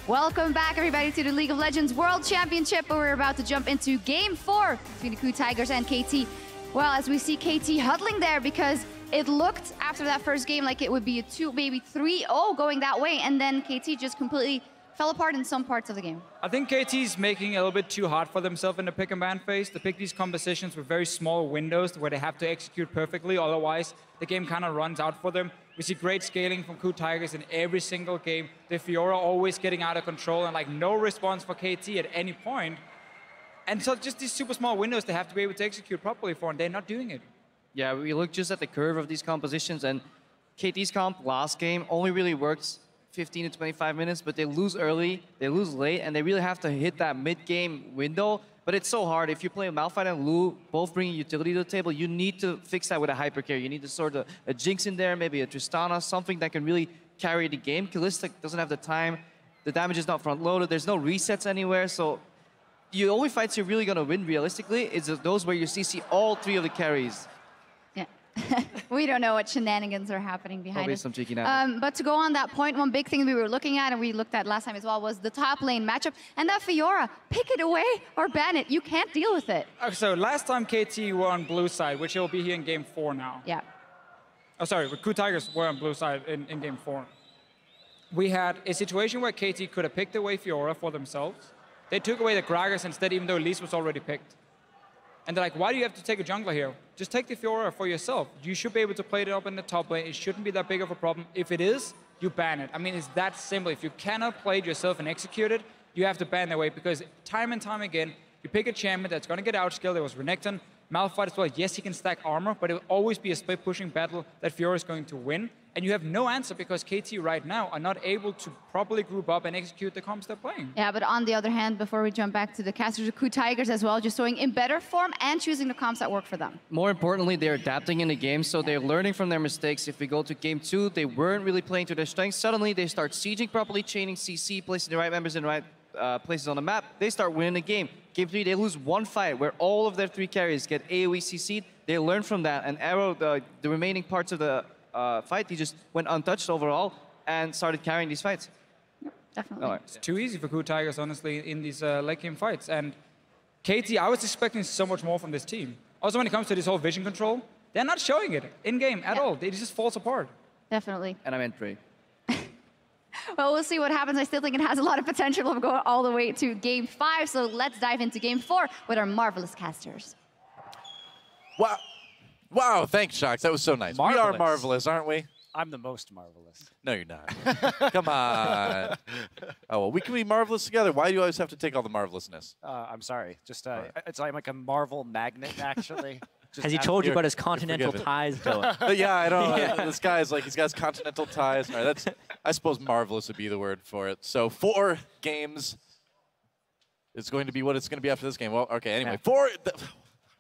Welcome back, everybody, to the League of Legends World Championship, where we're about to jump into Game 4 between the KOO Tigers and KT. Well, as we see KT huddling there, because it looked after that first game like it would be a 2, maybe 3-0 going that way, and then KT just completely fell apart in some parts of the game. I think KT's making it a little bit too hard for themselves in the pick and ban phase. They pick these compositions with very small windows where they have to execute perfectly, otherwise the game kind of runs out for them. We see great scaling from KOO Tigers in every single game. The Fiora always getting out of control and like no response for KT at any point. And so just these super small windows they have to be able to execute properly for, and they're not doing it. Yeah, we look just at the curve of these compositions, and KT's comp last game only really works 15 to 25 minutes, but they lose early, they lose late, and they really have to hit that mid-game window. But it's so hard. If you play Malphite and Lu, both bringing utility to the table, you need to fix that with a hyper carry. You need to sort of a Jinx in there, maybe a Tristana, something that can really carry the game. Kalista doesn't have the time. The damage is not front-loaded. There's no resets anywhere. So the only fights you're really going to win realistically is those where you CC all 3 of the carries. Yeah. We don't know what shenanigans are happening behind Probably us. some cheeky numbers. But to go on that point, one big thing we were looking at, and we looked at last time as well, was the top lane matchup. And that Fiora, pick it away or ban it. You can't deal with it. So last time KT were on blue side, which will be here in game 4 now. Yeah. Oh, sorry, KOO Tigers were on blue side in game 4. We had a situation where KT could have picked away Fiora for themselves. They took away the Gragas instead, even though Elise was already picked. And they're like, why do you have to take a jungler here? Just take the Fiora for yourself. You should be able to play it up in the top lane. It shouldn't be that big of a problem. If it is, you ban it. I mean, it's that simple. If you cannot play it yourself and execute it, you have to ban the way, because time and time again, you pick a champion that's going to get outskilled. There was Renekton, Malphite as well. Yes, he can stack armor, but it will always be a split pushing battle that Fiora is going to win. And you have no answer because KT right now are not able to properly group up and execute the comps they're playing. Yeah, but on the other hand, before we jump back to the casters, the KOO Tigers as well, just showing in better form and choosing the comps that work for them. More importantly, they're adapting in the game, so they're learning from their mistakes. If we go to game 2, they weren't really playing to their strengths. Suddenly, they start sieging properly, chaining CC, placing the right members in the right places on the map. They start winning the game. Game 3, they lose one fight where all of their 3 carries get AoE CC'd. They learn from that, and Arrow, the remaining parts of the fight, he just went untouched overall and started carrying these fights. Yep, definitely. It's too easy for KOO Tigers, honestly, in these late game fights. And KT, I was expecting so much more from this team. Also, when it comes to this whole vision control, they're not showing it in-game at all. It just falls apart. Definitely. And I meant Prey. Well, we'll see what happens. I still think it has a lot of potential of going all the way to game 5. So let's dive into game 4 with our marvelous casters. Wow. Wow, thanks, Shox. That was so nice. Marvelous. We are marvelous, aren't we? I'm the most marvelous. No, you're not. Come on. Oh, well, we can be marvelous together. Why do you always have to take all the marvelousness? I'm sorry. Just it's like a Marvel magnet, actually. Just Has he told you about his continental forgiven. ties, Dylan? Yeah, I don't know. This guy's like, he's got his continental ties. All right, that's, I suppose marvelous would be the word for it. So 4 games is going to be what it's going to be after this game. Well, okay, anyway. Yeah.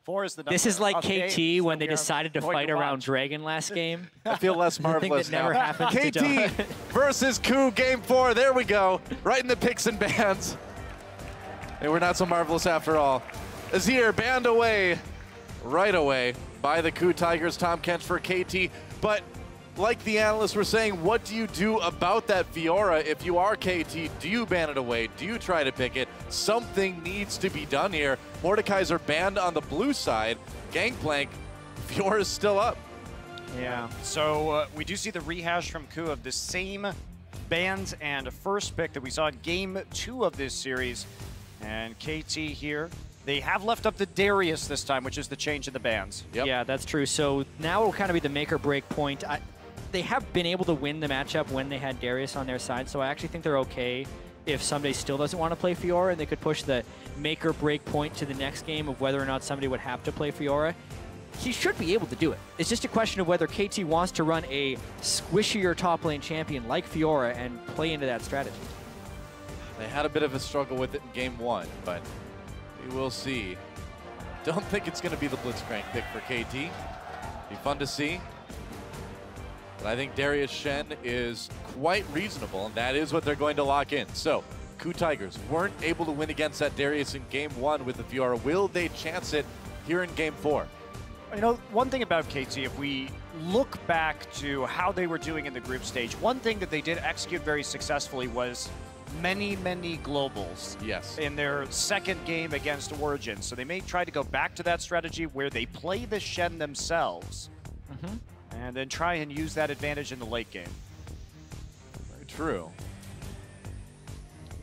4 is the number. This is like of KT games when they we are decided to going fight around watch. Dragon last game. I feel less The thing marvelous that never now. happens to Dylan. KT versus KOO, game 4. There we go. Right in the picks and bans. And we're not so marvelous after all. Azir banned away right away by the KOO Tigers. Tom Kench for KT. But like the analysts were saying, what do you do about that Fiora? If you are KT, do you ban it away? Do you try to pick it? Something needs to be done here. Mordekaiser banned on the blue side. Gangplank, Fiora's still up. Yeah, so we do see the rehash from KOO of the same bans and first pick that we saw in game 2 of this series. And KT here, they have left up the Darius this time, which is the change in the bans. Yep. Yeah, that's true. So now it will kind of be the make or break point. They have been able to win the matchup when they had Darius on their side, so I actually think they're okay if somebody still doesn't want to play Fiora, and they could push the make or break point to the next game of whether or not somebody would have to play Fiora. He should be able to do it. It's just a question of whether KT wants to run a squishier top lane champion like Fiora and play into that strategy. They had a bit of a struggle with it in game 1, but we will see. Don't think it's going to be the Blitzcrank pick for KT. Be fun to see. But I think Darius Shen is quite reasonable, and that is what they're going to lock in. So, KOO Tigers weren't able to win against that Darius in game 1 with the Fiora. Will they chance it here in game 4? You know, one thing about KT, if we look back to how they were doing in the group stage, one thing that they did execute very successfully was many globals in their second game against Origin. So they may try to go back to that strategy where they play the Shen themselves and then try and use that advantage in the late game. Very true.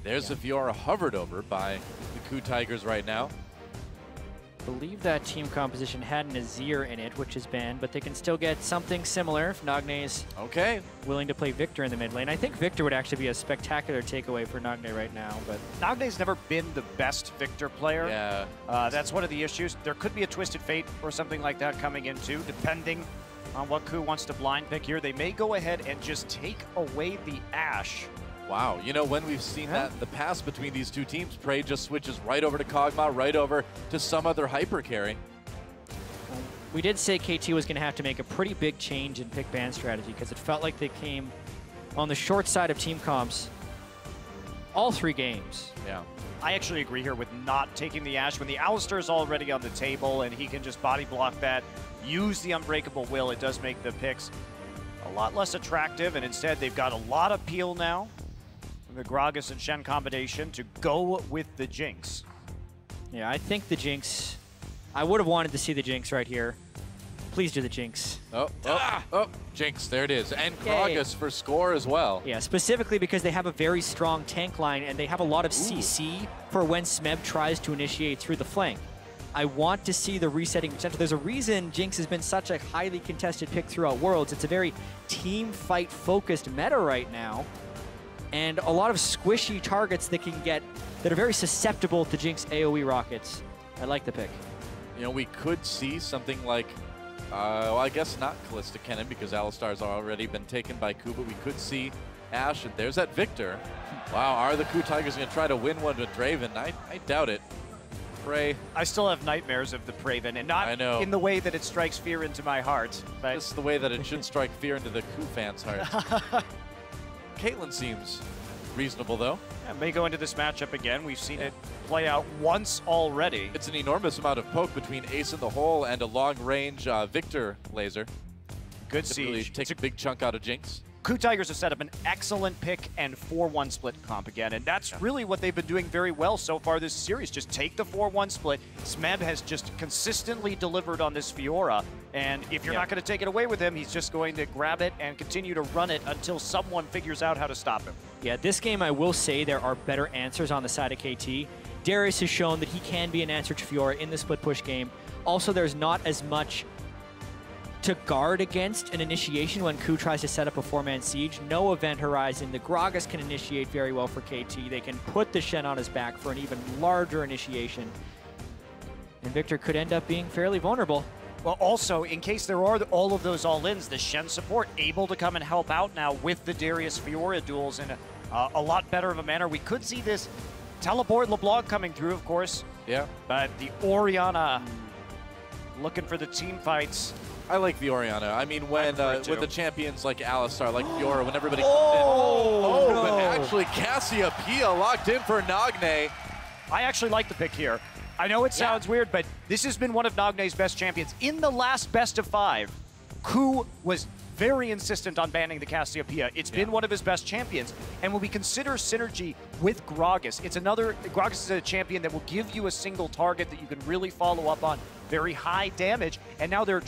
There's the Fiora hovered over by the KOO Tigers right now. I believe that team composition had an Azir in it, which is banned, but they can still get something similar if Nagne is willing to play Victor in the mid lane. I think Victor would actually be a spectacular takeaway for Nagne right now. But Nagne's never been the best Victor player. Yeah. That's one of the issues. There could be a Twisted Fate or something like that coming in too, depending on what KOO wants to blind pick here. They may go ahead and just take away the Ashe. Wow, you know, when we've seen that in the past between these two teams, Prey just switches right over to Kog'Maw, right over to some other hyper carry. We did say KT was going to have to make a pretty big change in pick ban strategy because it felt like they came on the short side of team comps all 3 games. Yeah. I actually agree here with not taking the Ashe. When the Alistar is already on the table and he can just body block that, use the Unbreakable Will, it does make the picks a lot less attractive, and instead they've got a lot of peel now. The Gragas and Shen combination to go with the Jinx. Yeah, I think the Jinx, I would have wanted to see the Jinx right here. Please do the Jinx. Jinx, there it is. And Gragas for score as well. Yeah, specifically because they have a very strong tank line and they have a lot of CC for when Smeb tries to initiate through the flank. I want to see the resetting potential. There's a reason Jinx has been such a highly contested pick throughout Worlds. It's a very team fight focused meta right now. And a lot of squishy targets that are very susceptible to Jinx AoE rockets. I like the pick. You know, we could see something like, well, I guess not Callista Cannon because Alistar's already been taken by KOO, but we could see Ashe, and there's that Victor. Wow, are the KOO Tigers going to try to win one with Draven? I doubt it. Prey. I still have nightmares of the Praven, and not in the way that it strikes fear into my heart. But just the way that it should strike fear into the KOO fans' hearts. Caitlyn seems reasonable, though. Yeah, may go into this matchup again. We've seen it play out once already. It's an enormous amount of poke between Ace in the hole and a long-range Victor laser. Good siege. Really take a big chunk out of Jinx. KOO Tigers have set up an excellent pick and 4-1 split comp again, and that's really what they've been doing very well so far this series. Just take the 4-1 split. Smeb has just consistently delivered on this Fiora, and if you're not going to take it away with him, he's just going to grab it and continue to run it until someone figures out how to stop him. Yeah, this game I will say there are better answers on the side of KT. Darius has shown that he can be an answer to Fiora in the split push game. Also, there's not as much to guard against an initiation when KOO tries to set up a 4-man siege. No event horizon. The Gragas can initiate very well for KT. They can put the Shen on his back for an even larger initiation. And Victor could end up being fairly vulnerable. Well, also, in case there are all of those all-ins, the Shen support able to come and help out now with the Darius Fiora duels in a lot better of a manner. We could see this teleport LeBlanc coming through, of course. Yeah. But the Orianna looking for the team fights. I like the Orianna. I mean, when with the champions like Alistar, like Fiora, when everybody comes in. No. But actually Cassiopeia locked in for Nagne. I actually like the pick here. I know it sounds weird, but this has been one of Nagne's best champions. In the last best of 5, KOO was very insistent on banning the Cassiopeia. It's been one of his best champions. And when we consider synergy with Gragas, Gragas is a champion that will give you a single target that you can really follow up on. Very high damage. And now there are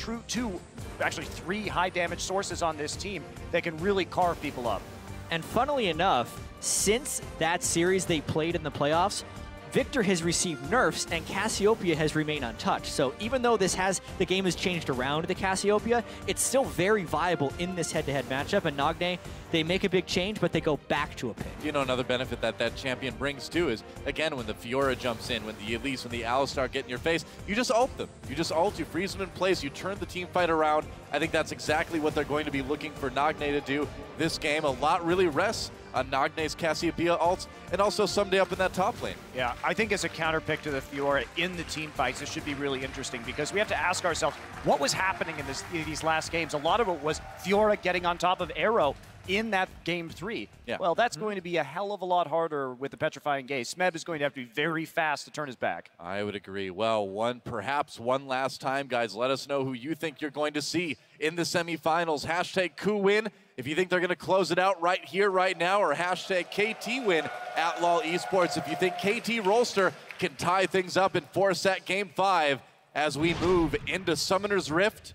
actually 3 high damage sources on this team that can really carve people up. And funnily enough, since that series they played in the playoffs, Victor has received nerfs and Cassiopeia has remained untouched. So even though the game has changed around the Cassiopeia, it's still very viable in this head-to-head matchup. And Nagne, they make a big change, but they go back to a pick. You know, another benefit that champion brings too is, again, when the Fiora jumps in, when the Elise, when the Alistar get in your face, you just ult them. You just ult, you freeze them in place, you turn the team fight around. I think that's exactly what they're going to be looking for Nagne to do this game. A lot really rests on Nagne's Cassiopeia ults, and also someday up in that top lane. Yeah, I think as a counter pick to the Fiora in the team fights, this should be really interesting because we have to ask ourselves, what was happening in these last games? A lot of it was Fiora getting on top of Arrow, in that game 3. Yeah. Well, that's going to be a hell of a lot harder with the Petrifying Gaze. Smeb is going to have to be very fast to turn his back. I would agree. Well, perhaps one last time, guys, let us know who you think you're going to see in the semifinals. Hashtag KOO win if you think they're going to close it out right here, right now, or hashtag KT win at LOL Esports if you think KT Rolster can tie things up in 4-set game 5 as we move into Summoner's Rift.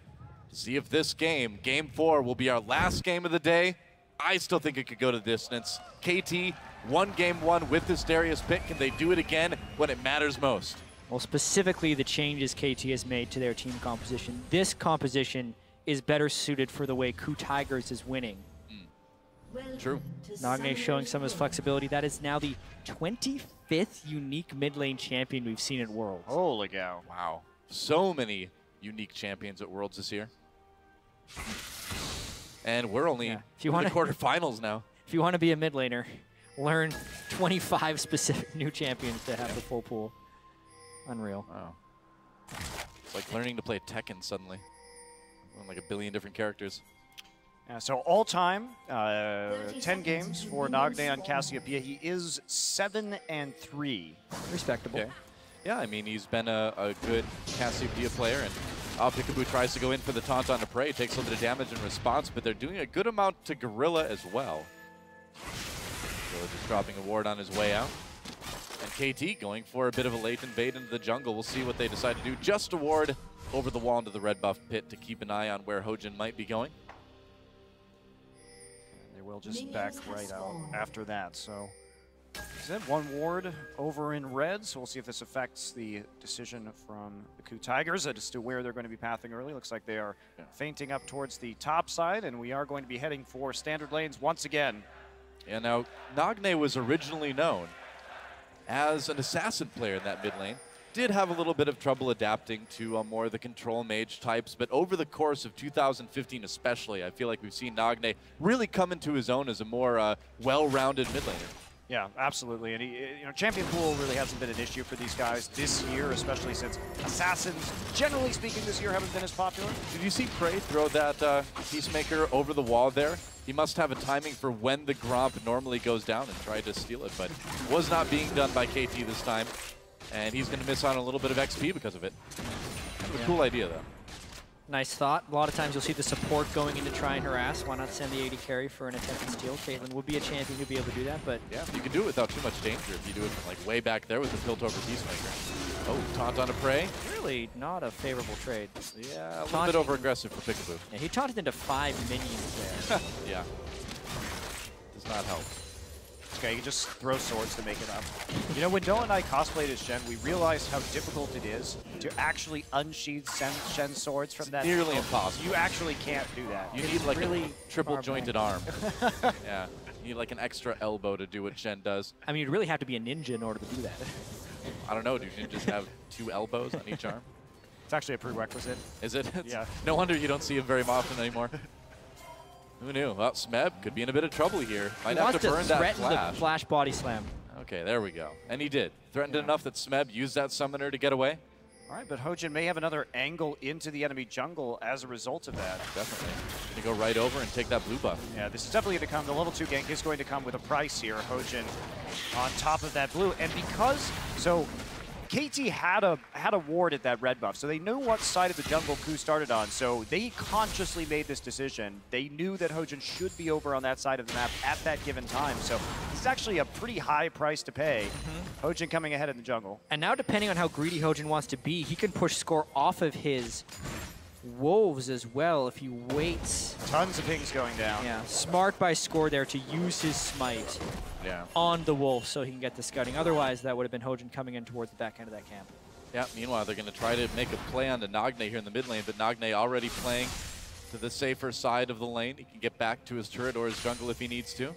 See if this game, game 4, will be our last game of the day. I still think it could go to distance. KT won game 1 with this Darius pick. Can they do it again when it matters most? Well, specifically the changes KT has made to their team composition. This composition is better suited for the way KOO Tigers is winning. True. Nagne showing some of his flexibility. That is now the 25th unique mid lane champion we've seen at Worlds. Holy cow. Wow. So many unique champions at Worlds this year. And we're only in the quarterfinals now. If you want to be a mid laner, learn 25 specific new champions to have the full pool. Unreal. Wow. It's like learning to play Tekken suddenly. Like a billion different characters. So all-time, 10 games for Nagne on Cassiopeia. He is 7-3. Respectable. Okay. Yeah, I mean, he's been a good Cassiopeia player, and Peekaboo tries to go in for the taunt on the prey, takes a little bit of damage in response, but they're doing a good amount to Gorilla as well. So just dropping a ward on his way out. And KT going for a bit of a late invade into the jungle. We'll see what they decide to do. Just a ward over the wall into the red buff pit to keep an eye on where Hojin might be going. And they will just back right out after that. So is that one ward over in red? So we'll see if this affects the decision from the KOO Tigers as to where they're going to be pathing early. Looks like they are feinting up towards the top side, and we are going to be heading for standard lanes once again. Yeah, now Nagne was originally known as an assassin player in that mid lane. Did have a little bit of trouble adapting to more of the control mage types, but over the course of 2015 especially, I feel like we've seen Nagne really come into his own as a more well-rounded mid laner. Yeah, absolutely. And champion pool really hasn't been an issue for these guys this year, especially since assassins, generally speaking, this year haven't been as popular. Did you see Prey throw that Peacemaker over the wall there? He must have a timing for when the Gromp normally goes down and try to steal it, but was not being done by KT this time. And he's going to miss on a little bit of XP because of it. Kind of a cool idea, though. Nice thought. A lot of times you'll see the support going in to try and harass. Why not send the AD carry for an attempted steal? Caitlyn would be a champion who'd be able to do that, but... Yeah, you can do it without too much danger if you do it from, like, way back there with the tilt-over Peacemaker. Oh, taunt on a Prey. Really not a favorable trade. Yeah, a little bit over-aggressive for Peekaboo. Yeah, he taunted into 5 minions there. Yeah. Does not help. Okay, you can just throw swords to make it up. You know, when Noah and I cosplayed as Shen, we realized how difficult it is to actually unsheathe Shen's swords from that. Nearly impossible. You actually can't do that. You need like really a triple-jointed arm. Yeah, you need like an extra elbow to do what Shen does. I mean, you'd really have to be a ninja in order to do that. I don't know, do you just have 2 elbows on each arm? It's actually a prerequisite. Is it? Yeah. No wonder you don't see him very often anymore. Who knew? Well, Smeb could be in a bit of trouble here. Might have to burn that flash. The flash body slam. Okay, there we go. And he did. Threatened enough that Smeb used that summoner to get away. All right, but Hojin may have another angle into the enemy jungle as a result of that. Definitely. Going to go right over and take that blue buff. Yeah, this is definitely going to come. The level 2 gank is going to come with a price here. Hojin on top of that blue. And because, so KT had a ward at that red buff, so they knew what side of the jungle KOO started on, so they consciously made this decision. They knew that Hojin should be over on that side of the map at that given time, so this is actually a pretty high price to pay. Hojin coming ahead in the jungle. And now, depending on how greedy Hojin wants to be, he can push score off of his wolves as well if he waits. Tons of pings going down. Yeah, smart by Score there to use his smite on the wolf so he can get the scouting. Otherwise, that would have been Hojin coming in towards the back end of that camp. Yeah, meanwhile, they're going to try to make a play on the Nagne here in the mid lane, but Nagne already playing to the safer side of the lane. He can get back to his turret or his jungle if he needs to.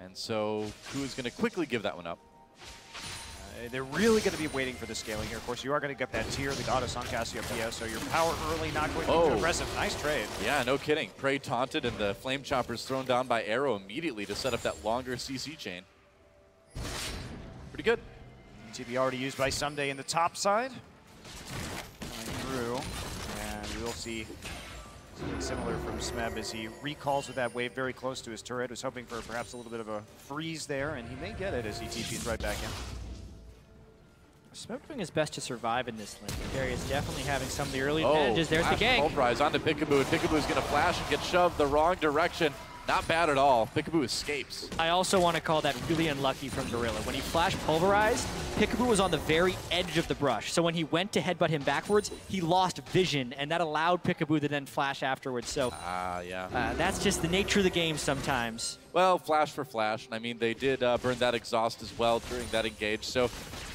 And so KOO is going to quickly give that one up. They're really going to be waiting for the scaling here. Of course, you are going to get that tier, the goddess on Cassiopeia, so your power early not going to be too aggressive. Nice trade. Yeah, no kidding. Prey taunted, and the Flame Chopper's thrown down by Arrow immediately to set up that longer CC chain. Pretty good. TP already used by Someday in the top side. Coming through, and we will see Something similar from Smeb as he recalls with that wave very close to his turret. Was hoping for perhaps a little bit of a freeze there, and he may get it as he TPs right back in. Smeb doing his best to survive in this lane. Darius definitely having some of the early advantages. There's the gank. Pulverize onto Peekaboo, and Peekaboo's going to flash and get shoved the wrong direction. Not bad at all. Peekaboo escapes. I also want to call that really unlucky from Gorilla. When he flash pulverized, Peekaboo was on the very edge of the brush. So when he went to headbutt him backwards, he lost vision, and that allowed Peekaboo to then flash afterwards. So that's just the nature of the game sometimes. Well, flash for flash. I mean, they did burn that exhaust as well during that engage. So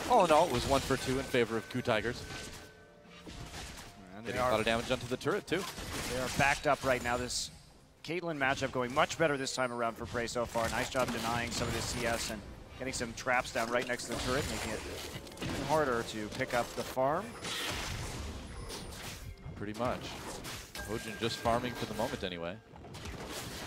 all in all, it was 1 for 2 in favor of KOO Tigers. And getting a lot of damage onto the turret, too. They are backed up right now. This Caitlyn matchup going much better this time around for Prey so far. Nice job denying some of the CS and getting some traps down right next to the turret, making it even harder to pick up the farm. Pretty much. Hojin just farming for the moment anyway.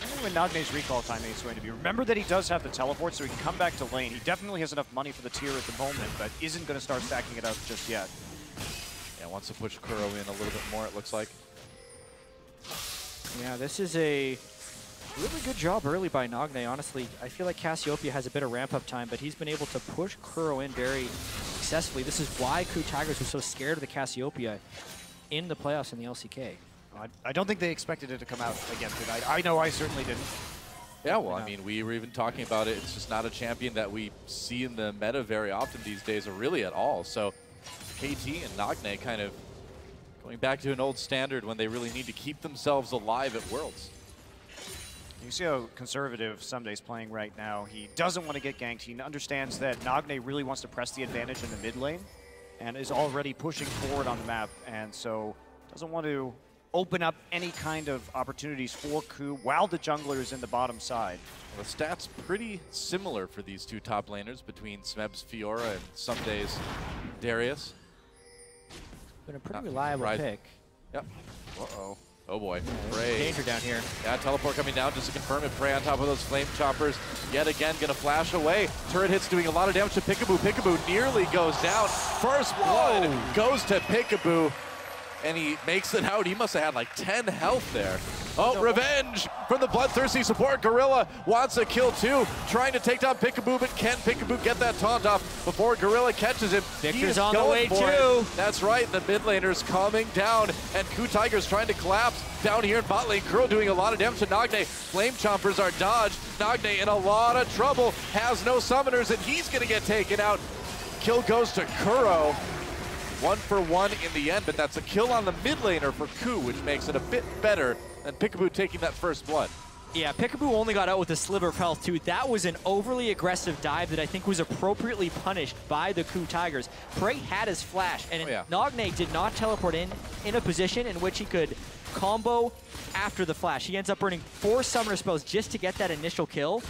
I wonder when Nagne's recall timing is going to be. Remember that he does have the teleport, so he can come back to lane. He definitely has enough money for the tier at the moment, but isn't going to start stacking it up just yet. Yeah, wants to push Kuro in a little bit more, it looks like. Yeah, this is a really good job early by Nagne, honestly. I feel like Cassiopeia has a bit of ramp-up time, but he's been able to push Kuro in very successfully. This is why KOO Tigers were so scared of the Cassiopeia in the playoffs in the LCK. I don't think they expected it to come out against it. I know I certainly didn't. Yeah, well, I mean, we were even talking about it. It's just not a champion that we see in the meta very often these days, or really at all. So KT and Nagne kind of going back to an old standard when they really need to keep themselves alive at Worlds. You see how conservative Sunday's playing right now. He doesn't want to get ganked. He understands that Nagne really wants to press the advantage in the mid lane and is already pushing forward on the map, and so doesn't want to open up any kind of opportunities for KOO while the jungler is in the bottom side. The stats pretty similar for these two top laners between Smeb's Fiora and Sunday's Darius. Been a pretty reliable pick. Yep. Uh-oh. Oh boy. Yeah, Prey. danger down here. Yeah, teleport coming down just to confirm it. Prey on top of those flame choppers. Yet again, gonna flash away. Turret hits doing a lot of damage to Peekaboo. Peekaboo nearly goes down. First blood goes to Peekaboo. And he makes it out. He must have had like 10 health there. Oh, revenge from the bloodthirsty support. Gorilla wants a kill too. Trying to take down Peekaboo, but can Peekaboo get that taunt off before Gorilla catches him? Victor's on the way too. That's right, the mid laner's calming down, and KOO Tigers trying to collapse down here in bot lane. Kuro doing a lot of damage to Nagne. Flame Chompers are dodged. Nagne in a lot of trouble, has no summoners, and he's gonna get taken out. Kill goes to Kuro. 1 for 1 in the end, but that's a kill on the mid laner for KOO, which makes it a bit better than Peekaboo taking that first blood. Yeah, Peekaboo only got out with a sliver of health too. That was an overly aggressive dive that I think was appropriately punished by the KOO Tigers. Prey had his flash, and Nagne did not teleport in a position in which he could combo after the flash. He ends up burning 4 summoner spells just to get that initial kill,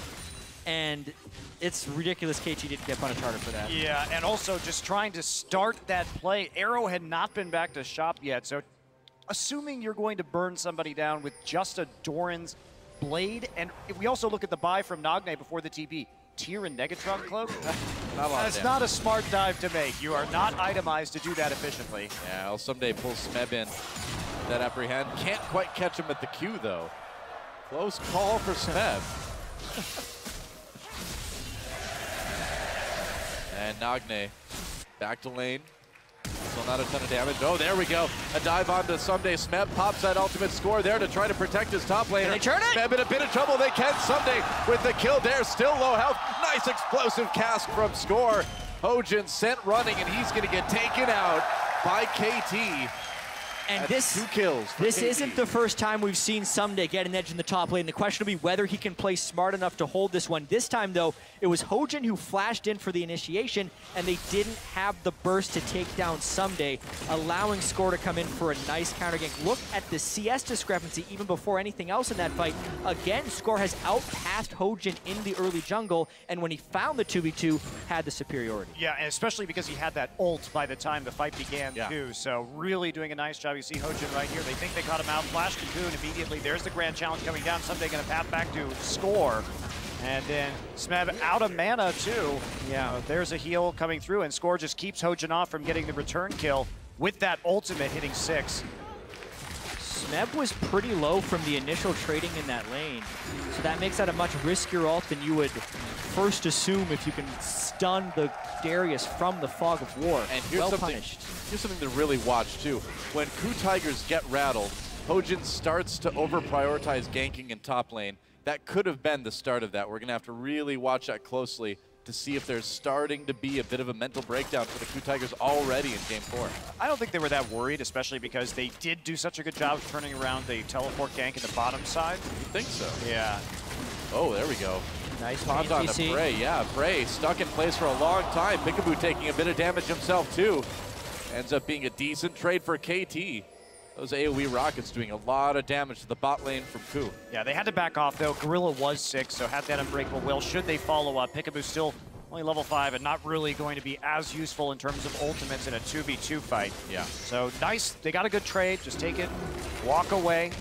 and it's ridiculous KT didn't get punished harder for that. Yeah, and also just trying to start that play. Arrow had not been back to shop yet, so assuming you're going to burn somebody down with just a Doran's blade, and we also look at the buy from Nagne before the TP. Tier and Negatron Cloak? That's not a smart dive to make. You are not itemized to do that efficiently. Yeah, well, someday pull Smeb in. That apprehend. Can't quite catch him at the Q, though. Close call for Smeb. And Nagne back to lane. Still not a ton of damage. Oh, there we go. A dive onto Someday. Smeb pops that ultimate score there to try to protect his top laner. Can they turn it? Smeb in a bit of trouble. They can. Someday with the kill there. Still low health. Nice explosive cast from Score. Hojin sent running, and he's going to get taken out by KT. And that's 2 kills. This isn't the first time we've seen Someday get an edge in the top lane. The question will be whether he can play smart enough to hold this one. This time, though, it was Hojin who flashed in for the initiation, and they didn't have the burst to take down Someday, allowing Score to come in for a nice counter gank. Look at the CS discrepancy even before anything else in that fight. Again, Score has outpassed Hojin in the early jungle, and when he found the 2v2, had the superiority. Yeah, and especially because he had that ult by the time the fight began, too. So really doing a nice job. You see Hojin right here. They think they caught him out. Flash Cocoon immediately. There's the grand challenge coming down. Someday going to path back to Score. And then Smeb out of mana, too. Yeah, there's a heal coming through, and Score just keeps Hojin off from getting the return kill with that ultimate hitting 6. Smeb was pretty low from the initial trading in that lane, so that makes that a much riskier ult than you would first assume if you can stun the Darius from the Fog of War. And here's punished. Here's something to really watch too. When KOO Tigers get rattled, Hojin starts to over-prioritize ganking in top lane. That could have been the start of that. We're gonna have to really watch that closely to see if there's starting to be a bit of a mental breakdown for the KOO Tigers already in Game 4. I don't think they were that worried, especially because they did do such a good job of turning around the teleport gank in the bottom side. You think so? Yeah. Oh, there we go. Nice Taunt on to Prey, yeah. Prey stuck in place for a long time. Peekaboo taking a bit of damage himself too. Ends up being a decent trade for KT. Those AoE rockets doing a lot of damage to the bot lane from KOO. Yeah, they had to back off though. Gorilla was 6, so had that unbreakable will. Should they follow up, Peekaboo still only level 5 and not really going to be as useful in terms of ultimates in a 2v2 fight. Yeah. So nice, they got a good trade. Just take it, walk away.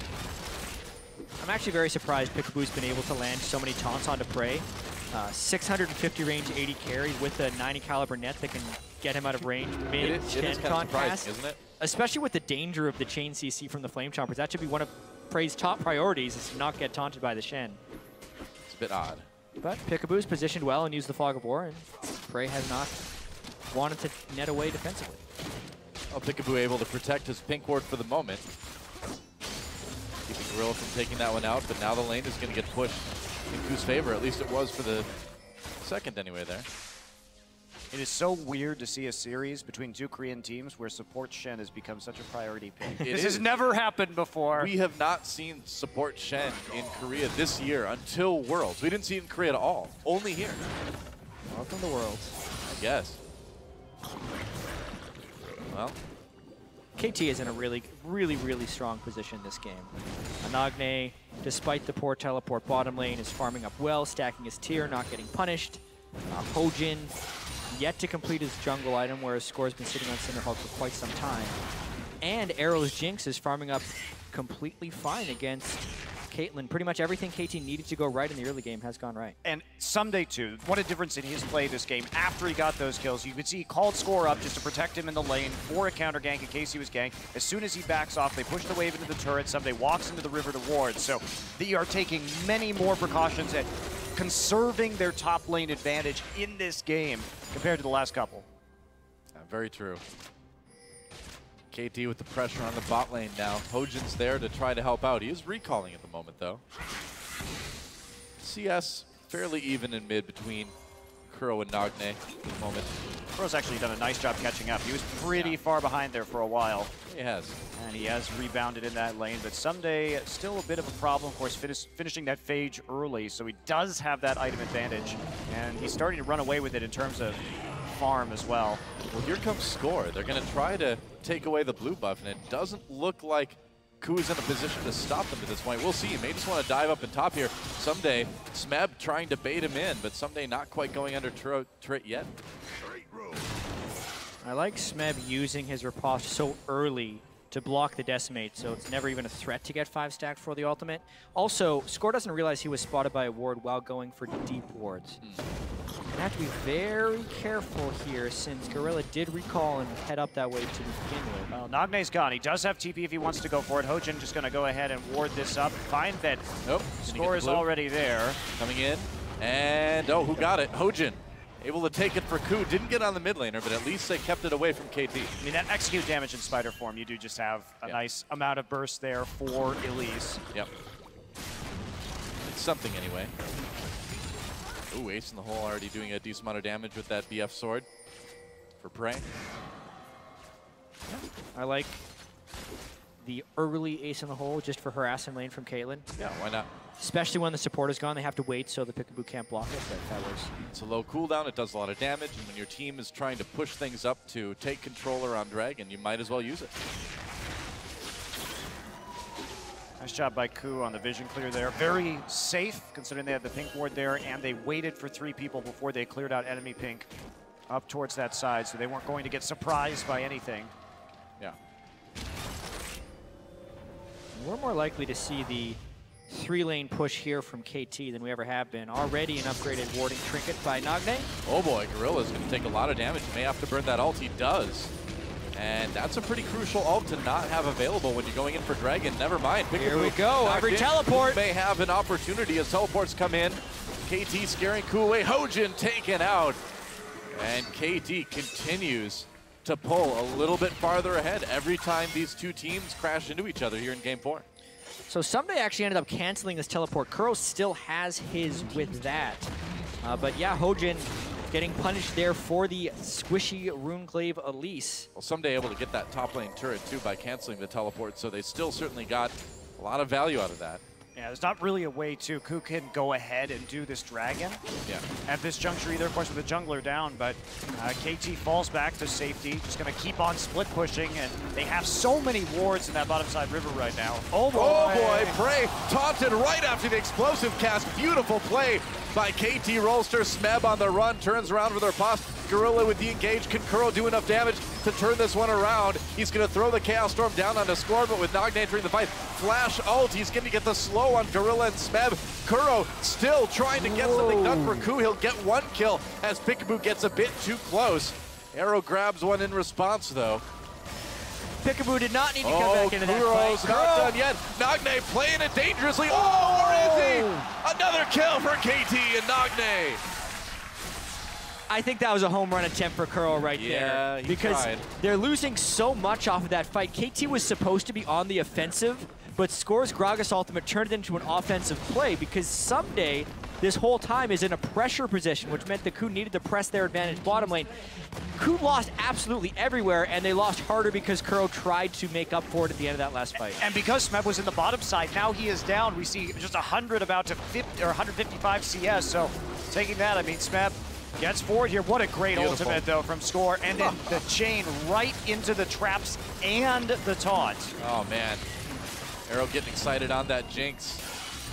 I'm actually very surprised Peekaboo's been able to land so many taunts onto Prey. 650 range, 80 carry with a 90 caliber net that can get him out of range mid It is kind of surprising, isn't it? Especially with the danger of the chain CC from the Flame Chompers. That should be one of Prey's top priorities, is to not get taunted by the Shen. It's a bit odd. But Peekaboo's positioned well and used the Fog of War, and Prey has not wanted to net away defensively. Well, Peekaboo able to protect his pink ward for the moment. Keeping Gorilla from taking that one out, but now the lane is going to get pushed in KOO's favor. At least it was for the second anyway there. It is so weird to see a series between two Korean teams where support Shen has become such a priority pick. This has never happened before. We have not seen support Shen in Korea this year until Worlds. We didn't see it in Korea at all. Only here. Welcome to Worlds. I guess. Well, KT is in a really strong position this game. Anagne, despite the poor teleport bottom lane, is farming up well, stacking his tier, not getting punished. Hojin, yet to complete his jungle item, whereas Score's been sitting on Cinderhawk for quite some time. And Arrow's Jinx is farming up completely fine against Caitlyn. Pretty much everything KT needed to go right in the early game has gone right. And Someday too, what a difference in his play this game. After he got those kills, you could see he called Score up just to protect him in the lane for a counter gank in case he was ganked. As soon as he backs off, they push the wave into the turret. Someday walks into the river to ward. So they are taking many more precautions at conserving their top lane advantage in this game compared to the last couple. very true. KT with the pressure on the bot lane now. Hojin's there to try to help out. He is recalling at the moment, though. CS fairly even in mid between Kuro and Nagne at the moment. Kuro's actually done a nice job catching up. He was pretty far behind there for a while. He has. And he has rebounded in that lane, but Someday still a bit of a problem, of course, finishing that phage early, so he does have that item advantage, and he's starting to run away with it in terms of farm as well. Well, here comes Score. They're going to try to take away the blue buff, and it doesn't look like KOO is in a position to stop them at this point. We'll see. He may just want to dive up and top here. Someday, Smeb trying to bait him in, but Someday not quite going under turret yet. I like Smeb using his riposte so early to block the decimate, so it's never even a threat to get 5 stacked for the ultimate. Also, Score doesn't realize he was spotted by a ward while going for deep wards. You have to be very careful here, since Gorilla did recall and head up that way to begin with. Well, Nagne's gone. He does have TP if he wants to go for it. Hojin just going to go ahead and ward this up. Find that Score is already there. Coming in, and oh, who got it? Hojin. Able to take it for KOO. Didn't get on the mid laner, but at least they kept it away from KT. I mean, that execute damage in spider form, you do just have a nice amount of burst there for Elise. Yep. It's something anyway. Ooh, Ace in the hole already doing a decent amount of damage with that BF sword for Prey. I like the early Ace in the hole just for harassing lane from Caitlyn. Yeah, why not? Especially when the support is gone, they have to wait so the Peekaboo can't block it, but that was... It's a low cooldown, it does a lot of damage, and when your team is trying to push things up to take control around Dragon, you might as well use it. Nice job by KOO on the vision clear there. Very safe, considering they had the pink ward there, and they waited for 3 people before they cleared out enemy pink up towards that side, so they weren't going to get surprised by anything. Yeah. We're more likely to see the 3-lane push here from KT than we ever have been. Already an upgraded warding trinket by Nagne. Oh boy, Gorilla's going to take a lot of damage. He may have to burn that ult. He does. And that's a pretty crucial ult to not have available when you're going in for Dragon. Never mind. Here we go. Every teleport may have an opportunity as teleports come in. KT scaring KOO away. Hojin taken out. And KT continues to pull a little bit farther ahead every time these two teams crash into each other here in Game 4. So Someday actually ended up canceling this teleport. KOO still has his with that. But yeah, Hojin getting punished there for the squishy Runeclave Elise. Well, Someday able to get that top lane turret too by canceling the teleport, so they still certainly got a lot of value out of that. Yeah, there's not really a way to KOO can go ahead and do this Dragon at this juncture either, of course, with the jungler down, but KT falls back to safety, just going to keep on split pushing, and they have so many wards in that bottom side river right now. Oh boy! Oh boy, Prey taunted right after the explosive cast. Beautiful play by KT Rolster. Smeb on the run, turns around with her pop. Gorilla with the engage. Can KOO do enough damage to turn this one around? He's going to throw the Chaos Storm down on the score, but with Nagne entering the fight, flash ult, he's going to get the slow on Gorilla and Smeb. KOO still trying to get something done for KOO. He'll get one kill as Peekaboo gets a bit too close. Arrow grabs one in response, though. Peekaboo did not need to come back into that Kuro's fight. not done yet. Nagne playing it dangerously. Oh, where is he? Another kill for KT and Nagne. I think that was a home run attempt for KOO right there. Because they're losing so much off of that fight. KT was supposed to be on the offensive, but Score's Gragas ultimate turned it into an offensive play because Someday this whole time is in a pressure position, which meant that KOO needed to press their advantage bottom lane. KOO lost absolutely everywhere, and they lost harder because KOO tried to make up for it at the end of that last fight. And because Smeb was in the bottom side, now he is down. We see just 100 about to 50 or 155 CS. So taking that, I mean, Smeb gets forward here. What a great ultimate, though, from Score. And then the chain right into the traps and the taunt. Oh, man. Arrow getting excited on that Jinx.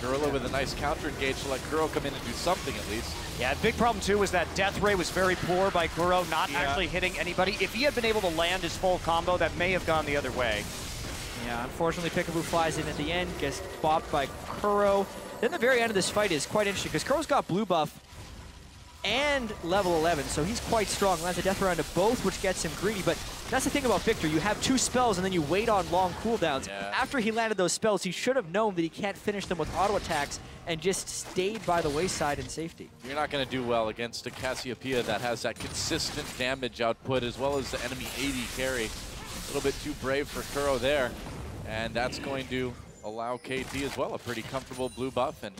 Gorilla with a nice counter engage to let KOO come in and do something at least. Yeah, big problem too was that death ray was very poor by KOO, not actually hitting anybody. If he had been able to land his full combo, that may have gone the other way. Yeah, unfortunately, Peekaboo flies in at the end, gets bopped by KOO. Then the very end of this fight is quite interesting because KOO's got blue buff and level 11, so he's quite strong. Lands a death ray onto both, which gets him greedy, but that's the thing about Victor. You have two spells, and then you wait on long cooldowns. Yeah. After he landed those spells, he should have known that he can't finish them with auto attacks and just stayed by the wayside in safety. You're not going to do well against a Cassiopeia that has that consistent damage output as well as the enemy 80 carry. A little bit too brave for KOO there, and that's going to allow KT as well a pretty comfortable blue buff and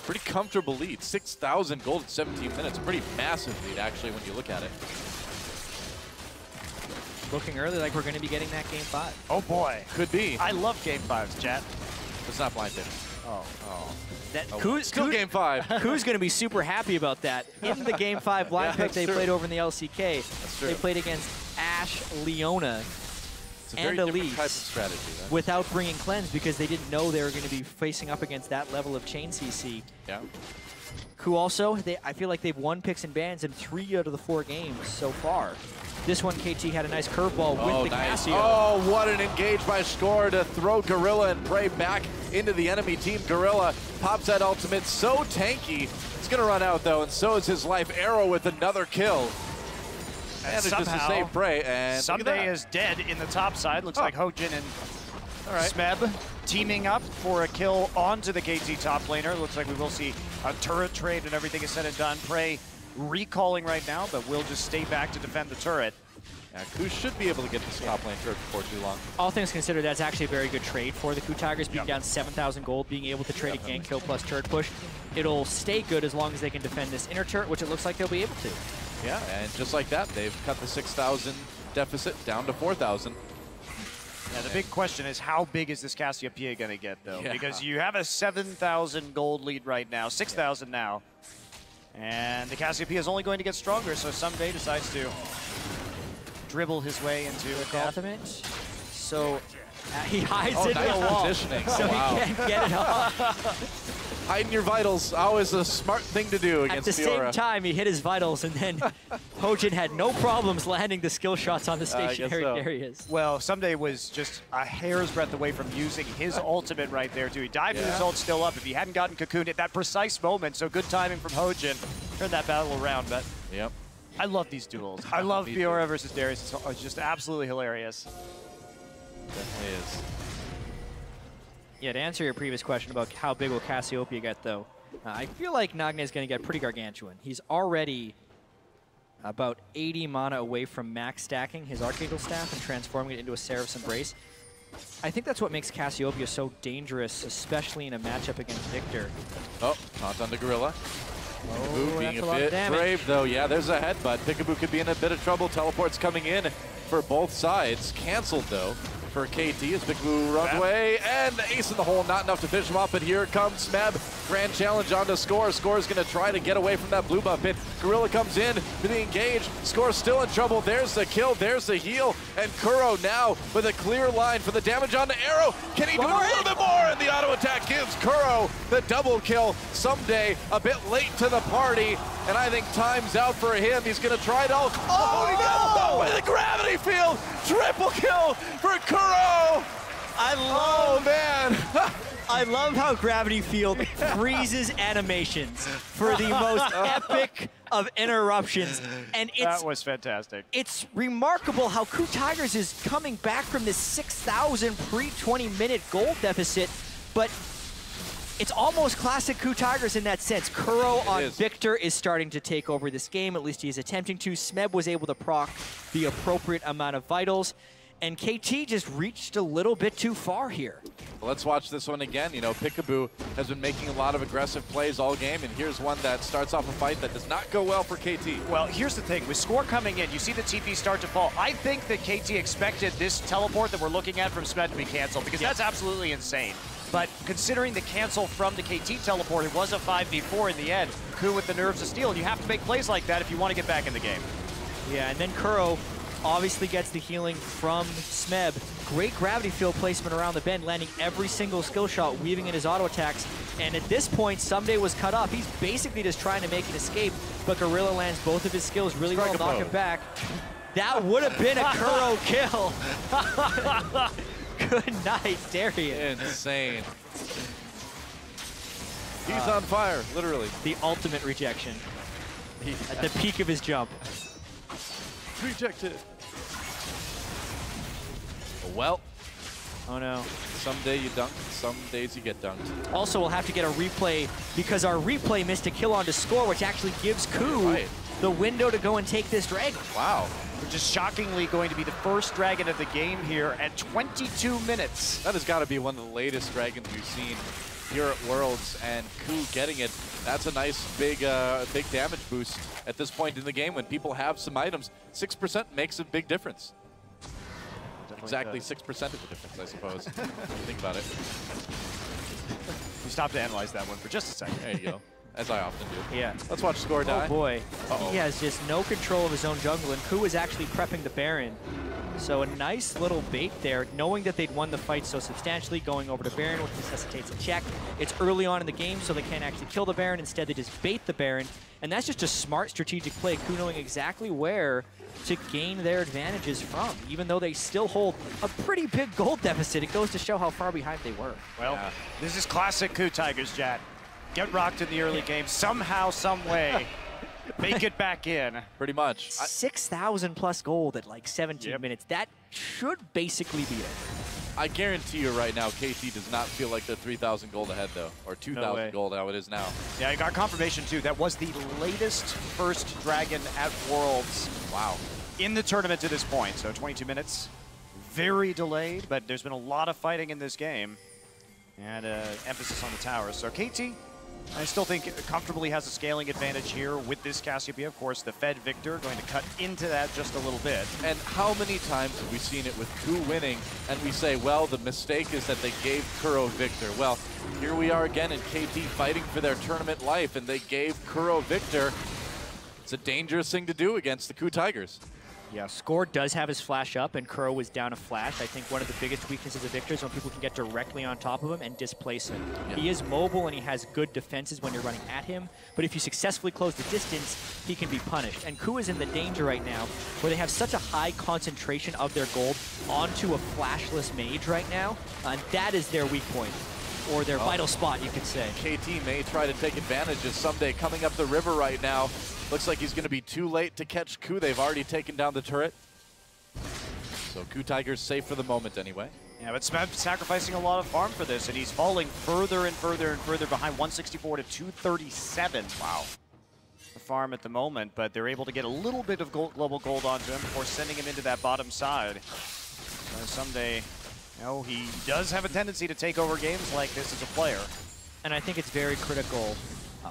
pretty comfortable lead. 6,000 gold in 17 minutes. A pretty massive lead, actually, when you look at it. Looking early like we're going to be getting that Game 5. Oh, boy. Could be. I love Game 5s, chat. It's not blind damage. Still Game 5. KOO's going to be super happy about that. In the Game 5 blind pick they played over in the LCK, they played against Ashe, Leona, It's a very different type of strategy. without bringing Cleanse because they didn't know they were going to be facing up against that level of chain CC. Yeah. KOO also, I feel like they've won picks and bans in 3 out of the 4 games so far. This one, KT had a nice curveball with the Cassio. Oh, what an engage by Score to throw Gorilla and Prey back into the enemy team. Gorilla pops that ultimate, so tanky. It's going to run out, though, and so is his life. Arrow with another kill. Manages to save Prey, and Someday is dead in the top side. Looks like Hojin and Smeb teaming up for a kill onto the KT top laner. Looks like we will see a turret trade when everything is said and done. Prey recalling right now, but will just stay back to defend the turret. Yeah, KOO should be able to get this top lane turret before too long. All things considered, that's actually a very good trade for the KOO Tigers, being down 7,000 gold, being able to trade a gank kill plus turret push. It'll stay good as long as they can defend this inner turret, which it looks like they'll be able to. Yeah, and just like that, they've cut the 6,000 deficit down to 4,000. Yeah, the big question is how big is this Cassiopeia going to get, though? Because you have a 7,000 gold lead right now, 6,000 now. And the Cassiopeia is only going to get stronger, so Someday decides to dribble his way into a ultimate. So he hides into the wall, positioning. so he can't get it off. Hiding your vitals, always a smart thing to do against At the Fiora. same time, he hit his vitals, and then Hojin had no problems landing the skill shots on the stationary areas. Well, Someday was just a hair's breadth away from using his ultimate right there, too. He dived with his ult still up. If he hadn't gotten cocooned at that precise moment, so good timing from Hojin. Turned that battle around, but... Yep. I love these duels. I love Fiora versus Darius. It's just absolutely hilarious. Definitely is. Yeah, to answer your previous question about how big will Cassiopeia get, though, I feel like Nagne is going to get pretty gargantuan. He's already about 80 mana away from max stacking his Archangel Staff and transforming it into a Seraph's Embrace. I think that's what makes Cassiopeia so dangerous, especially in a matchup against Victor. Oh, not on the Gorilla. Peekaboo being that's a bit damage. brave, though. Yeah, there's a headbutt. Peekaboo could be in a bit of trouble. Teleport's coming in for both sides. Canceled, though, for KT as Peekaboo runs away. And the ace in the hole, not enough to finish him off. But here comes Smeb. Grand challenge onto Score. Score's going to try to get away from that blue buff pit. Gorilla comes in for the engage. Score's still in trouble. There's the kill. There's the heal. And Kuro now with a clear line for the damage on the arrow. Can he do a little bit more? And the auto attack gives Kuro the double kill. Someday a bit late to the party. And I think time's out for him. He's going to try it all. Oh, he got with the gravity field. Triple kill for Kuro. Oh, man. I love how Gravity Field freezes animations for the most epic of interruptions. And that was fantastic. It's remarkable how KOO Tigers is coming back from this 6,000 pre-20-minute gold deficit, but it's almost classic KOO Tigers in that sense. Kuro on Victor is starting to take over this game, at least he's attempting to. Smeb was able to proc the appropriate amount of vitals, and KT just reached a little bit too far here. Well, let's watch this one again. You know, Peekaboo has been making a lot of aggressive plays all game, and here's one that starts off a fight that does not go well for KT. Well, here's the thing. With Score coming in, you see the TP start to fall. I think that KT expected this teleport that we're looking at from Smeb to be canceled, because that's absolutely insane. But considering the cancel from the KT teleport, it was a 5v4 in the end. KOO with the nerves of steel, and you have to make plays like that if you want to get back in the game. Yeah, and then Kuro obviously gets the healing from Smeb. Great gravity field placement around the bend, landing every single skill shot, weaving in his auto attacks. And at this point, Someday was cut off. He's basically just trying to make an escape, but Gorilla lands both of his skills really well, knock him back. That would have been a Kuro kill. Good night, Darius. Insane. He's on fire, literally. The ultimate rejection. At the peak of his jump. Rejected. Well. Oh no. Someday you dunk, some days you get dunked. Also, we'll have to get a replay because our replay missed a kill on to Score, which actually gives KOO the window to go and take this dragon. Wow. Which is shockingly going to be the first dragon of the game here at 22 minutes. That has got to be one of the latest dragons we've seen here at Worlds, and KOO getting it. That's a nice big damage boost at this point in the game when people have some items. 6% makes a big difference. Exactly 6% of the difference, I suppose. Think about it. We stopped to analyze that one for just a second. There you go. As I often do. Yeah. Let's watch Score die. Oh boy. He has just no control of his own jungle, and KOO is actually prepping the Baron. So a nice little bait there, knowing that they'd won the fight so substantially, going over to Baron, which necessitates a check. It's early on in the game, so they can't actually kill the Baron. Instead, they just bait the Baron, and that's just a smart strategic play. KOO knowing exactly where to gain their advantages from, even though they still hold a pretty big gold deficit. It goes to show how far behind they were. Well, this is classic KOO Tigers, Jat. Get rocked in the early game, somehow, some way. Make it back in. Pretty much. 6,000 plus gold at like 17 minutes. That should basically be it. I guarantee you right now, KT does not feel like they're 3,000 gold ahead, though. Or 2,000 gold, how it is now. Yeah, I got confirmation, too. That was the latest first dragon at Worlds. Wow. In the tournament to this point. So 22 minutes. Very delayed, but there's been a lot of fighting in this game. And emphasis on the towers. So KT, I still think comfortably has a scaling advantage here with this Cassiopeia. Of course, the Fed Victor going to cut into that just a little bit. And how many times have we seen it with KOO winning and we say, well, the mistake is that they gave Kuro Victor. Well, here we are again in KT fighting for their tournament life, and they gave Kuro Victor. It's a dangerous thing to do against the KOO Tigers. Yeah, Score does have his flash up, and Kuro was down a flash. I think one of the biggest weaknesses of Victor is when people can get directly on top of him and displace him. Yep. He is mobile, and he has good defenses when you're running at him, but if you successfully close the distance, he can be punished. And KOO is in the danger right now where they have such a high concentration of their gold onto a flashless mage right now, and that is their weak point. or their vital spot, you could say. KT may try to take advantage of Someday coming up the river right now. Looks like he's going to be too late to catch KOO. They've already taken down the turret. So KOO Tigers safe for the moment anyway. Yeah, but Smeb sacrificing a lot of farm for this, and he's falling further and further and further behind, 164 to 237. Wow. The farm at the moment, but they're able to get a little bit of global gold onto him before sending him into that bottom side. Someday, you know, he does have a tendency to take over games like this as a player. And I think it's very critical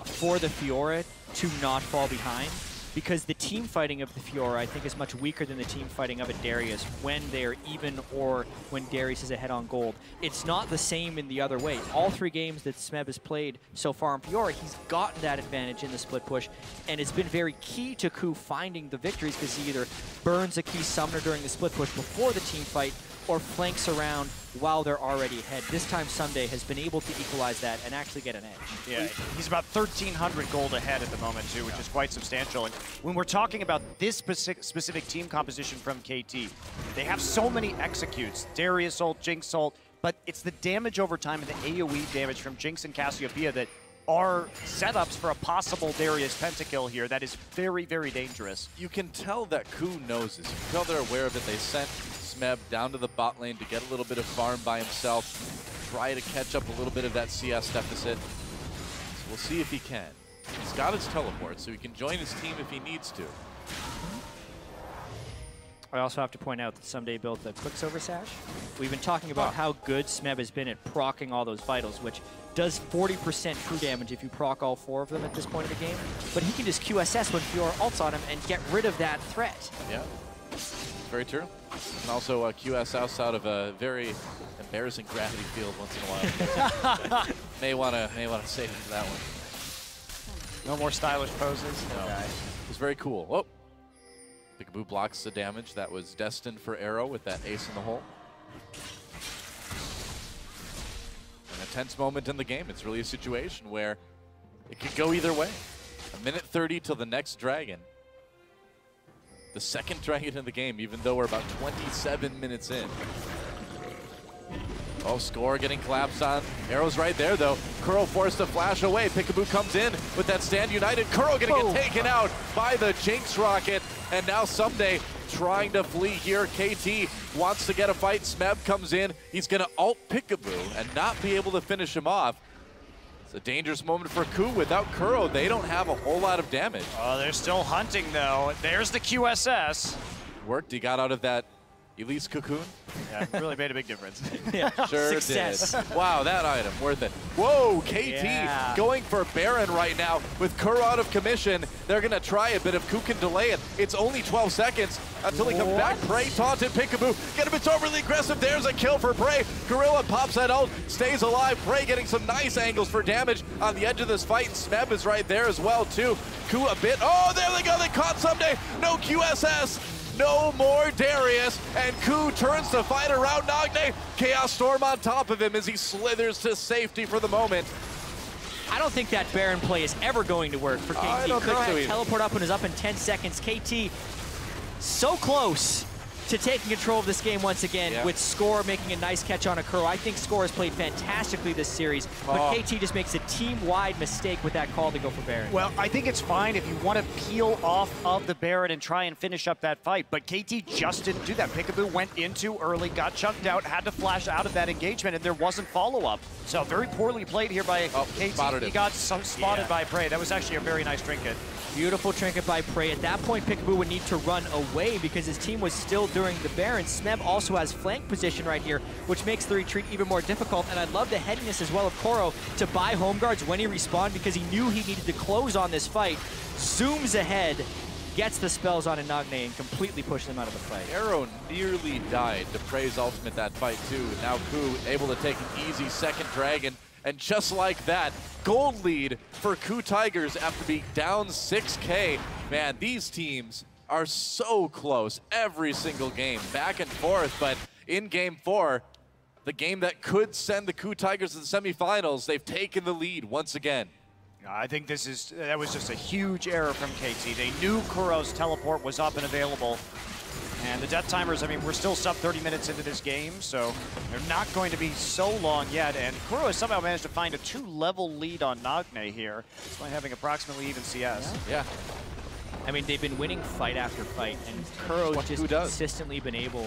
for the Fiora to not fall behind, because the team fighting of the Fiora, I think, is much weaker than the team fighting of a Darius when they're even or when Darius is ahead on gold. It's not the same in the other way. All 3 games that Smeb has played so far in Fiora, he's gotten that advantage in the split push, and it's been very key to KOO finding the victories, because he either burns a key summoner during the split push before the team fight or flanks around while they're already ahead. This time Someday has been able to equalize that and actually get an edge. Yeah, he's about 1,300 gold ahead at the moment too, which is quite substantial. And when we're talking about this specific team composition from KT, they have so many executes, Darius ult, Jinx ult, but it's the damage over time and the AoE damage from Jinx and Cassiopeia that are setups for a possible Darius pentakill here that is very, very dangerous. You can tell that KOO knows this. You can tell they're aware of it. They sent Smeb down to the bot lane to get a little bit of farm by himself, try to catch up a little bit of that CS deficit. So we'll see if he can. He's got his teleport, so he can join his team if he needs to. I also have to point out that Someday built the Quicksilver Sash. We've been talking about how good Smeb has been at proccing all those vitals, which does 40% true damage if you proc all 4 of them at this point of the game. But he can just QSS when Fiora ults on him and get rid of that threat. Yeah, very true. And also QSS out of a very embarrassing gravity field once in a while. may want to save him for that one. No more stylish poses. No. Okay. It was very cool. Oh, Peekaboo blocks the damage that was destined for Arrow with that ace in the hole. An intense moment in the game. It's really a situation where it could go either way. 1:30 till the next dragon. The second dragon in the game, even though we're about 27 minutes in. Oh, Score getting collapsed on. Arrow's right there, though. Kuro forced to flash away. Peekaboo comes in with that stand united. Kuro gonna get taken out by the Jinx rocket. And now Someday trying to flee here. KT wants to get a fight. Smeb comes in. He's gonna ult Peekaboo and not be able to finish him off. It's a dangerous moment for KOO. Without Kuro, they don't have a whole lot of damage. Oh, they're still hunting, though. There's the QSS. Worked. He got out of that Elise cocoon. Yeah, really made a big difference. Yeah, sure success. did. Wow, that item, worth it. Whoa, KT going for Baron right now. With Kuro out of commission, they're going to try it, but if KOO can delay it, it's only 12 seconds until he comes back. Prey taunted Peekaboo. Get him, it's overly aggressive. There's a kill for Prey. Gorilla pops that ult, stays alive. Prey getting some nice angles for damage on the edge of this fight. Smeb is right there as well, too. KOO a bit. Oh, there they go. They caught Someday. No QSS. No more Darius, and KOO turns to fight around Nagne. Chaos Storm on top of him as he slithers to safety for the moment. I don't think that Baron play is ever going to work for KT. I don't think so either. Teleport up and is up in 10 seconds. KT so close to taking control of this game once again, with Score making a nice catch on a Kuro. I think Score has played fantastically this series, but KT just makes a team-wide mistake with that call to go for Baron. Well, I think it's fine if you want to peel off of the Baron and try and finish up that fight, but KT just didn't do that. Peekaboo went in too early, got chunked out, had to flash out of that engagement, and there wasn't follow-up. So very poorly played here by KT. He got spotted by Prey. That was actually a very nice trinket. Beautiful trinket by Prey. At that point, Peekaboo would need to run away because his team was still during the Baron. Smeb also has flank position right here, which makes the retreat even more difficult. And I love the headiness as well of Kuro to buy home guards when he respawned because he knew he needed to close on this fight. Zooms ahead, gets the spells on Nagne and completely pushes him out of the fight. Arrow nearly died to Prey's ultimate that fight too. Now KOO able to take an easy second dragon. And just like that, gold lead for KOO Tigers after being down 6K. Man, these teams are so close every single game, back and forth. But in Game 4, the game that could send the KOO Tigers to the semifinals, they've taken the lead once again. I think that was just a huge error from KT. They knew Kuro's teleport was up and available. And the death timers, I mean, we're still sub 30 minutes into this game, so they're not going to be so long yet. And KOO has somehow managed to find a 2-level lead on Nagne here, despite having approximately even CS. Yeah. I mean, they've been winning fight after fight, and KOO's just consistently been able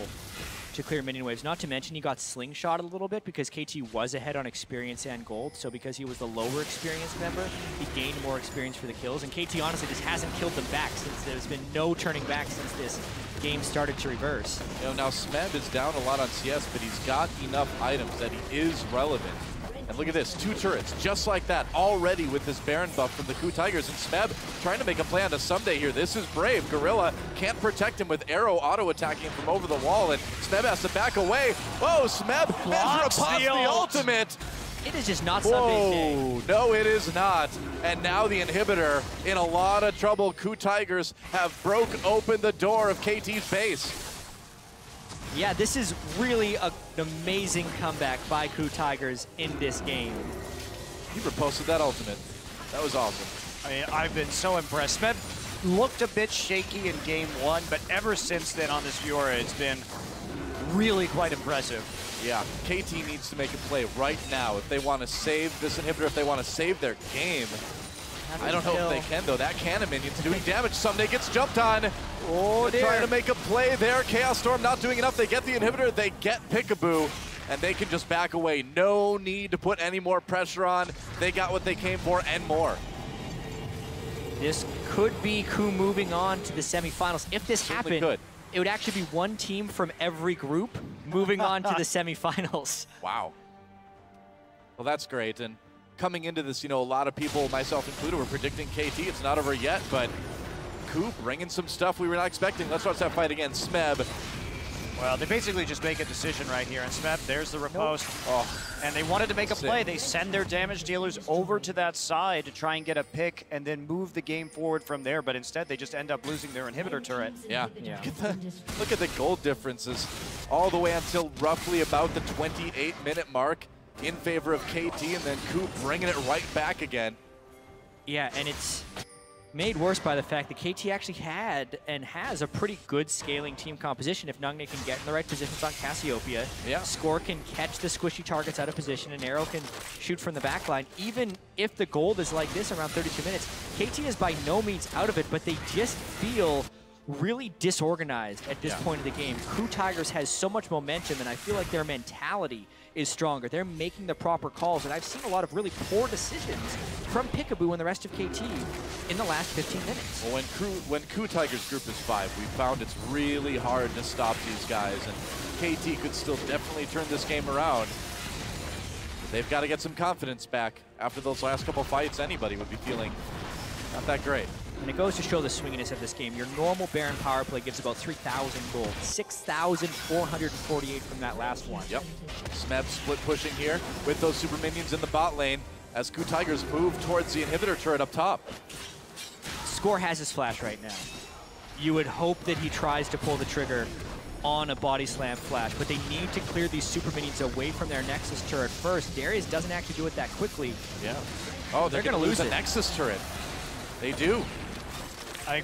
to clear minion waves. Not to mention he got slingshot a little bit because KT was ahead on experience and gold, so because he was the lower experience member, he gained more experience for the kills, and KT honestly just hasn't killed them back since there's been no turning back since this game started to reverse. You know, now Smeb is down a lot on CS, but he's got enough items that he is relevant. And look at this, 2 turrets, just like that, already with this Baron buff from the KOO Tigers. And Smeb trying to make a play on to Someday here. This is brave. Gorilla can't protect him with Arrow auto-attacking him from over the wall, and Smeb has to back away. Whoa, Smeb has riposte the ultimate. It is just not Sunday's day. No, it is not. And now the inhibitor in a lot of trouble. KOO Tigers have broke open the door of KT's base. Yeah, this is really an amazing comeback by KOO Tigers in this game. He riposted that ultimate. That was awesome. I mean, I've been so impressed. Smeb looked a bit shaky in game 1, but ever since then on this Fiora, it's been really quite impressive. Yeah, KT needs to make a play right now if they want to save this inhibitor, if they want to save their game. I don't know if they can, though. That cannon minion's doing damage. Someday gets jumped on. Oh, they're trying to make a play there. Chaos Storm not doing enough. They get the inhibitor. They get Peekaboo, and they can just back away. No need to put any more pressure on. They got what they came for and more. This could be KOO moving on to the semifinals. If this happened, it would actually be one team from every group moving on to the semifinals. Wow. Well, that's great. And coming into this, you know, a lot of people, myself included, were predicting KT. It's not over yet, but KOO bringing some stuff we were not expecting. Let's watch that fight again. Smeb. Well, they basically just make a decision right here. And Smeb, there's the riposte. Oh, and they wanted to make a play. They send their damage dealers over to that side to try and get a pick and then move the game forward from there. But instead, they just end up losing their inhibitor turret. Yeah. Look at the gold differences all the way until roughly about the 28-minute mark in favor of KT, and then KOO bringing it right back again. Yeah, and it's made worse by the fact that KT actually had and has a pretty good scaling team composition. If Nagne can get in the right positions on Cassiopeia, Score can catch the squishy targets out of position, and Arrow can shoot from the back line. Even if the gold is like this around 32 minutes, KT is by no means out of it, but they just feel really disorganized at this point of the game. KOO Tigers has so much momentum, and I feel like their mentality is stronger. They're making the proper calls, and I've seen a lot of really poor decisions from Peekaboo and the rest of KT in the last 15 minutes. Well, when KOO Tigers group is 5, we found it's really hard to stop these guys, and KT could still definitely turn this game around. They've got to get some confidence back. After those last couple fights, anybody would be feeling not that great. And it goes to show the swinginess of this game. Your normal Baron power play gives about 3,000 gold, 6,448 from that last one. Yep. Smeb split pushing here with those super minions in the bot lane as KOO Tigers move towards the inhibitor turret up top. Score has his flash right now. You would hope that he tries to pull the trigger on a body slam flash, but they need to clear these super minions away from their Nexus turret first. Darius doesn't actually do it that quickly. Yeah. Oh, they're going to lose a Nexus turret. They do.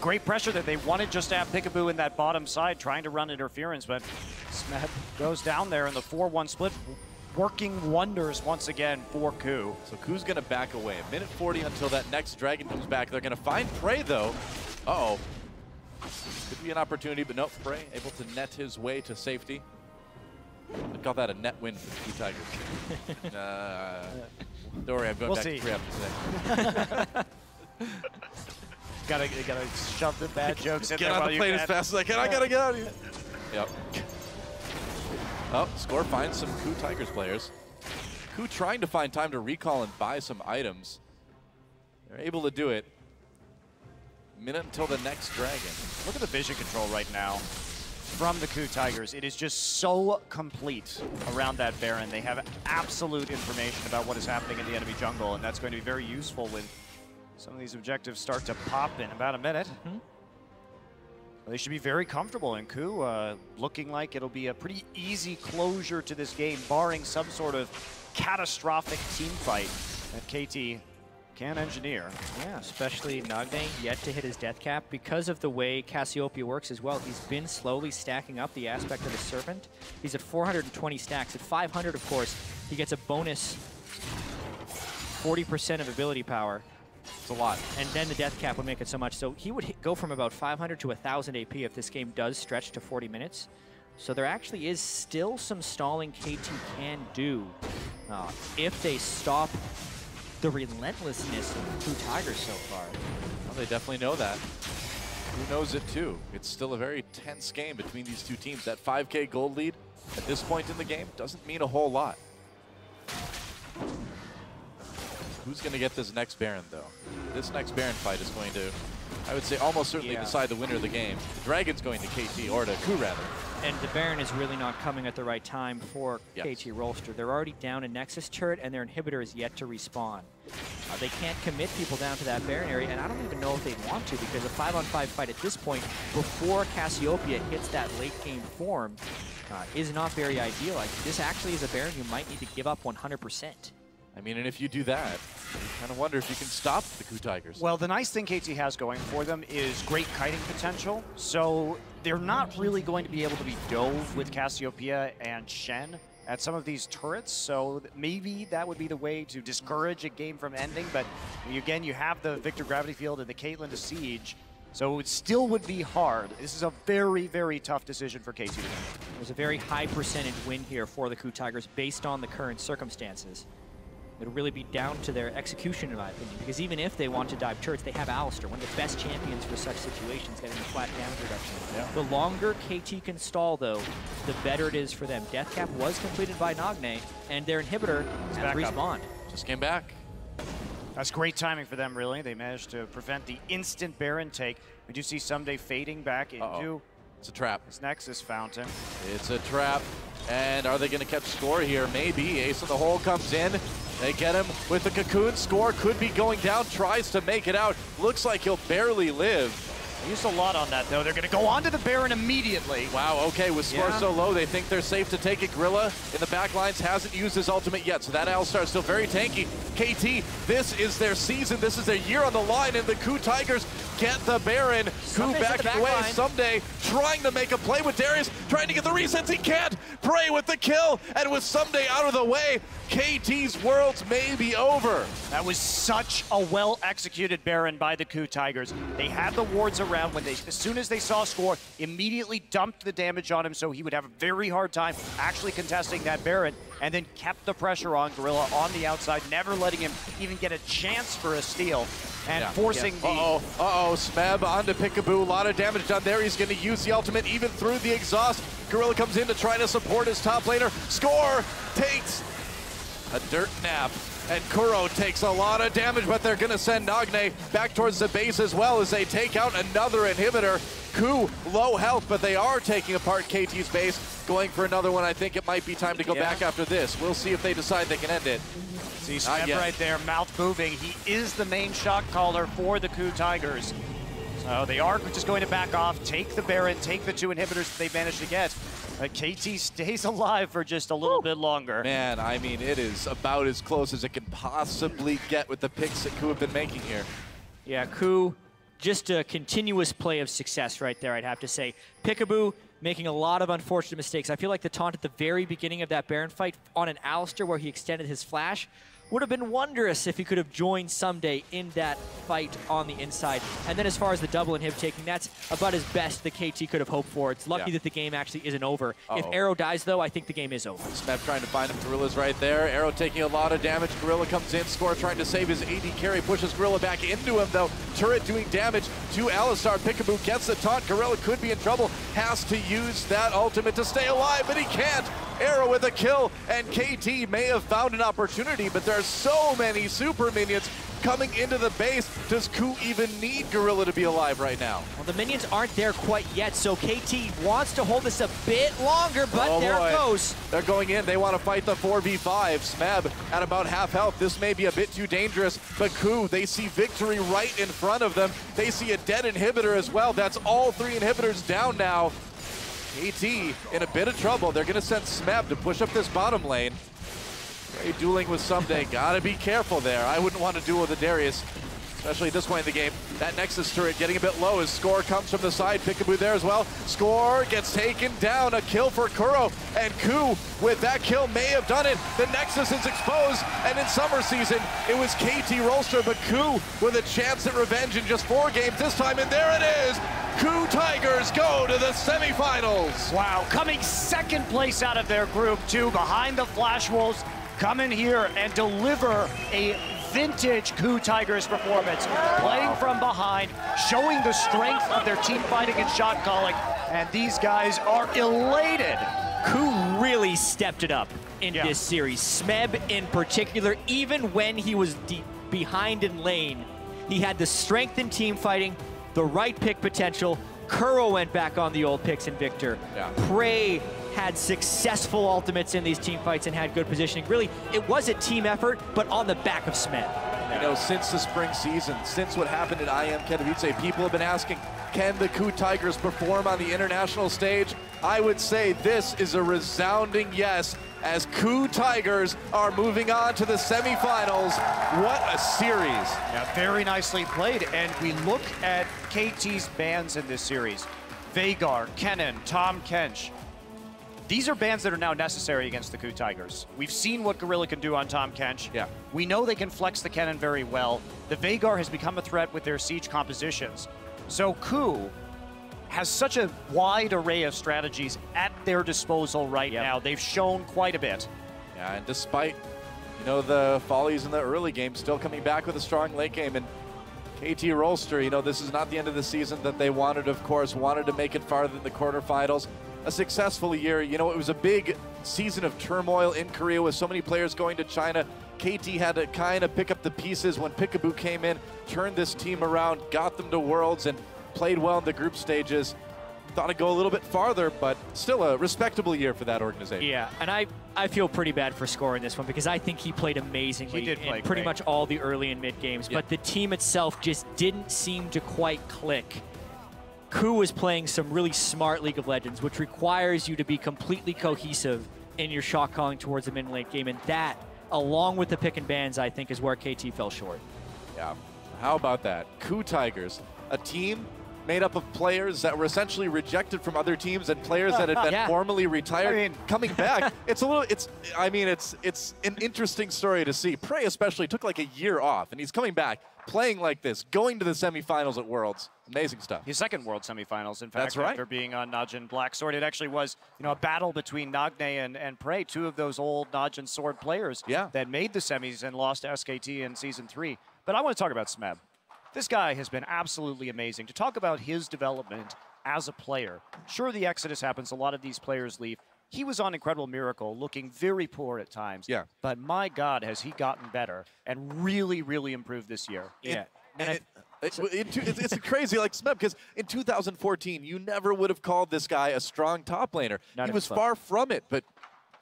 Great pressure that they wanted just to have Peekaboo in that bottom side, trying to run interference, but Smeb goes down there in the 4-1 split, working wonders once again for KOO. So KOO's going to back away. A minute 40 until that next dragon comes back. They're going to find Prey, though. Uh-oh. Could be an opportunity, but nope. Prey able to net his way to safety. I call that a net win for KOO Tigers. Don't worry, I'm going back to pre-up today. Gotta shove the bad jokes in there. Get on the plane as fast as I can. I gotta get out of here. Yep. Oh, Score finds some KOO Tigers players. KOO trying to find time to recall and buy some items. They're able to do it. Minute until the next dragon. Look at the vision control right now from the KOO Tigers. It is just so complete around that Baron. They have absolute information about what is happening in the enemy jungle, and that's going to be very useful when some of these objectives start to pop in about a minute. They should be very comfortable, and KOO looking like it'll be a pretty easy closure to this game, barring some sort of catastrophic team fight that KT can engineer. Yeah, especially Nagne yet to hit his death cap. Because of the way Cassiopeia works as well, he's been slowly stacking up the aspect of the Serpent. He's at 420 stacks. At 500, of course, he gets a bonus 40% of ability power. It's a lot. And then the death cap would make it so much. So he would go from about 500 to 1,000 AP if this game does stretch to 40 minutes. So there actually is still some stalling KT can do if they stop the relentlessness of KOO Tigers so far. Well, they definitely know that. Who knows it too? It's still a very tense game between these two teams. That 5K gold lead at this point in the game doesn't mean a whole lot. Who's going to get this next Baron, though? This next Baron fight is going to, I would say, almost certainly decide the winner of the game. The Dragon's going to KT, or to KOO, rather. And the Baron is really not coming at the right time for KT Rolster. They're already down a Nexus turret, and their inhibitor is yet to respawn. They can't commit people down to that Baron area, and I don't even know if they want to, because a 5-on-5 fight at this point, before Cassiopeia hits that late-game form, is not very ideal. Like, this actually is a Baron you might need to give up 100%. I mean, and if you do that, you kind of wonder if you can stop the KOO Tigers. Well, the nice thing KT has going for them is great kiting potential. So they're not really going to be able to be dove with Cassiopeia and Shen at some of these turrets. So maybe that would be the way to discourage a game from ending. But again, you have the Victor Gravity Field and the Caitlyn to siege. So it still would be hard. This is a very, very tough decision for KT to make. There's a very high percentage win here for the KOO Tigers based on the current circumstances. It'll really be down to their execution, in my opinion, because even if they want to dive turrets, they have Alistar, one of the best champions for such situations, getting the flat damage reduction. Yeah. The longer KT can stall, though, the better it is for them. Death cap was completed by Nagne, and their inhibitor has respawned. Just came back. That's great timing for them, really. They managed to prevent the instant Baron take. We do see Someday fading back into it's a trap. His Nexus fountain. It's a trap. And are they going to catch score here? Maybe. Ace in the hole comes in. They get him with the cocoon. Score could be going down. Tries to make it out. Looks like he'll barely live. They used a lot on that, though. They're going to go on to the Baron immediately. Wow, okay. With score so low, they think they're safe to take it. Gorilla in the back lines hasn't used his ultimate yet, so that Alistar is still very tanky. KT, this is their season. This is their year on the line, and the KOO Tigers get the Baron. KOO backing away. Someday trying to make a play with Darius, trying to get the resets. He can't. Prey with the kill, and with Someday out of the way, KT's worlds may be over. That was such a well-executed Baron by the KOO Tigers. They had the wards around when as soon as they saw score, immediately dumped the damage on him so he would have a very hard time actually contesting that Baron, and then kept the pressure on Gorilla on the outside, never letting him even get a chance for a steal, and forcing the... Smeb onto Peekaboo. A lot of damage done there. He's going to use the ultimate even through the exhaust. Gorilla comes in to try to support his top laner. Score takes a dirt nap. And Kuro takes a lot of damage, but they're going to send Nagne back towards the base as well as they take out another inhibitor. KOO, low health, but they are taking apart KT's base. Going for another one. I think it might be time to go back after this. We'll see if they decide they can end it. See Smeb right there, mouth moving. He is the main shot caller for the KOO Tigers. So they are just going to back off, take the Baron, take the two inhibitors that they managed to get. But KT stays alive for just a little bit longer. Man, I mean, it is about as close as it can possibly get with the picks that KOO have been making here. Yeah, KOO, just a continuous play of success right there, I'd have to say. Peekaboo making a lot of unfortunate mistakes. I feel like the taunt at the very beginning of that Baron fight on an Alistar where he extended his flash would have been wondrous if he could have joined Someday in that fight on the inside. And then as far as the double inhib taking, that's about as best the KT could have hoped for. It's lucky that the game actually isn't over. If Arrow dies, though, I think the game is over. Smeb trying to find him. Gorilla's right there. Arrow taking a lot of damage. Gorilla comes in. Score trying to save his AD carry. Pushes Gorilla back into him, though. Turret doing damage to Alistar. Peekaboo gets the taunt. Gorilla could be in trouble. Has to use that ultimate to stay alive, but he can't. Arrow with a kill, and KT may have found an opportunity, but there are so many super minions coming into the base. Does KOO even need Gorilla to be alive right now? Well, the minions aren't there quite yet, so KT wants to hold this a bit longer, but there it goes. They're going in. They want to fight the 4v5. Smeb at about half health. This may be a bit too dangerous, but KOO, they see victory right in front of them. They see a dead inhibitor as well. That's all three inhibitors down now. KT in a bit of trouble. They're going to send Smeb to push up this bottom lane. Hey, dueling with Someday, gotta be careful there. I wouldn't want to duel with a Darius, especially at this point in the game. That Nexus turret getting a bit low as Score comes from the side. Peekaboo there as well. Score gets taken down. A kill for KOO, and KOO with that kill may have done it. The Nexus is exposed, and in summer season, it was KT Rolstra, but KOO with a chance at revenge in just 4 games this time, and there it is. KOO Tigers go to the semifinals. Wow, coming second place out of their group, too, behind the Flash Wolves. Come in here and deliver a vintage KOO Tigers performance, playing from behind, showing the strength of their team fighting and shot calling, and these guys are elated. KOO really stepped it up in this series. Smeb in particular, even when he was behind in lane, he had the strength in team fighting, the right pick potential. KOO went back on the old picks and Victor. Prey had successful ultimates in these team fights and had good positioning. Really, it was a team effort, but on the back of Smeb. You know, since the spring season, since what happened at IM Katowice, people have been asking, can the KOO Tigers perform on the international stage? I would say this is a resounding yes, as KOO Tigers are moving on to the semifinals. What a series. Yeah, very nicely played. And we look at KT's bans in this series. Veigar, Kennen, Tom Kench. These are bans that are now necessary against the KOO Tigers. We've seen what Gorilla can do on Tom Kench. Yeah. We know they can flex the Kennen very well. The Veigar has become a threat with their siege compositions. So KOO has such a wide array of strategies at their disposal right now. They've shown quite a bit. Yeah, and despite, you know, the follies in the early game, still coming back with a strong late game. And KT Rolster, you know, this is not the end of the season that they wanted, of course, wanted to make it farther than the quarterfinals. A successful year. You know, it was a big season of turmoil in Korea with so many players going to China. KT had to kind of pick up the pieces when Peekaboo came in, turned this team around, got them to Worlds, and played well in the group stages. Thought it'd go a little bit farther, but still a respectable year for that organization. Yeah, and I feel pretty bad for Score in this one because I think he played amazingly He did play in pretty great. much all the early and mid games, but the team itself just didn't seem to quite click. KOO was playing some really smart League of Legends, which requires you to be completely cohesive in your shot calling towards the mid and late game, and that, along with the pick and bans, I think is where KT fell short. Yeah, how about that? KOO Tigers, a team made up of players that were essentially rejected from other teams and players that had been formally retired, coming back. It's an interesting story to see. Prey especially took like a year off, and he's coming back, playing like this, going to the semifinals at Worlds. Amazing stuff. His second World semifinals, in fact, That's right. after being on Najin Blacksword. It actually was, you know, a battle between Nagne and Prey, two of those old Najin Sword players that made the semis and lost to SKT in Season 3. But I want to talk about Smeb. This guy has been absolutely amazing. To talk about his development as a player, sure, the exodus happens. A lot of these players leave. He was on Incredible Miracle, looking very poor at times. Yeah. But my God, has he gotten better and really, really improved this year. It's crazy, like Smeb, because in 2014, you never would have called this guy a strong top laner. He was far from it, but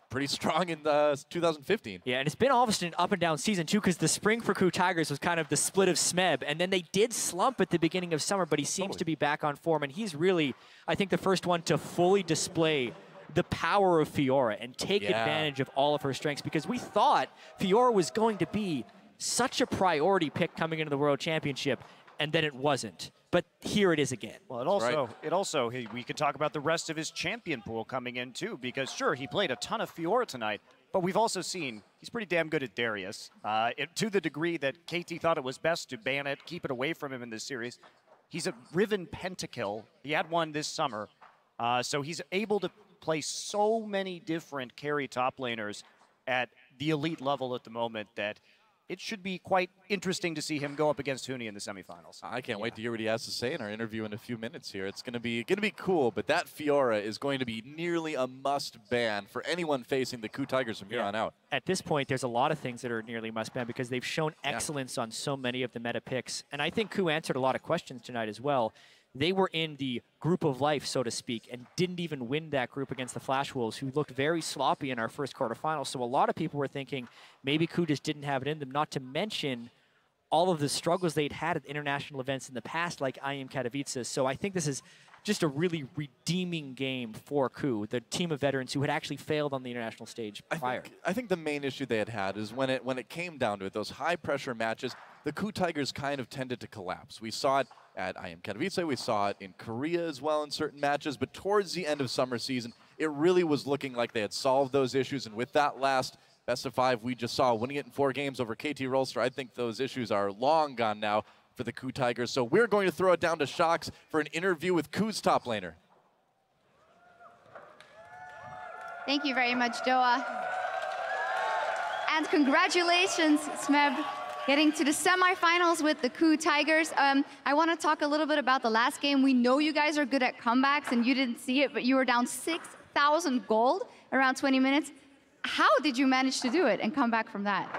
pretty strong in 2015. Yeah, and it's been almost an up and down season too, because the spring for KOO Tigers was kind of the split of Smeb, and then they did slump at the beginning of summer, but he seems to be back on form, and he's really, I think, the first one to fully display the power of Fiora and take advantage of all of her strengths, because we thought Fiora was going to be such a priority pick coming into the World Championship, and then it wasn't. But here it is again. Well, we could talk about the rest of his champion pool coming in too, because sure, he played a ton of Fiora tonight, but we've also seen he's pretty damn good at Darius, to the degree that KT thought it was best to ban it, keep it away from him in this series. He's a Riven Pentakill. He had one this summer, so he's able to play so many different carry top laners at the elite level at the moment that it should be quite interesting to see him go up against Huni in the semifinals. I can't wait to hear what he has to say in our interview in a few minutes here. It's going to be cool, but that Fiora is going to be nearly a must ban for anyone facing the KOO Tigers from here on out. At this point, there's a lot of things that are nearly must ban because they've shown excellence on so many of the meta picks, and I think KOO answered a lot of questions tonight as well. They were in the group of life, so to speak, and didn't even win that group against the Flash Wolves, who looked very sloppy in our first quarterfinals. So a lot of people were thinking maybe KOO just didn't have it in them, not to mention all of the struggles they'd had at international events in the past, like IM Katowice. So I think this is just a really redeeming game for KOO, the team of veterans who had actually failed on the international stage prior. I think the main issue they had is when it came down to it, those high-pressure matches, the KOO Tigers kind of tended to collapse. We saw it at IM Katowice, we saw it in Korea as well in certain matches, but towards the end of summer season, it really was looking like they had solved those issues, and with that last best of 5 we just saw, winning it in 4 games over KT Rolster, I think those issues are long gone now for the KOO Tigers. So we're going to throw it down to Shox for an interview with KOO's top laner. Thank you very much, Doa. And congratulations, Smeb, getting to the semifinals with the KOO Tigers. I want to talk a little bit about the last game. We know you guys are good at comebacks, and you didn't see it, but you were down 6,000 gold around 20 minutes. How did you manage to do it and come back from that?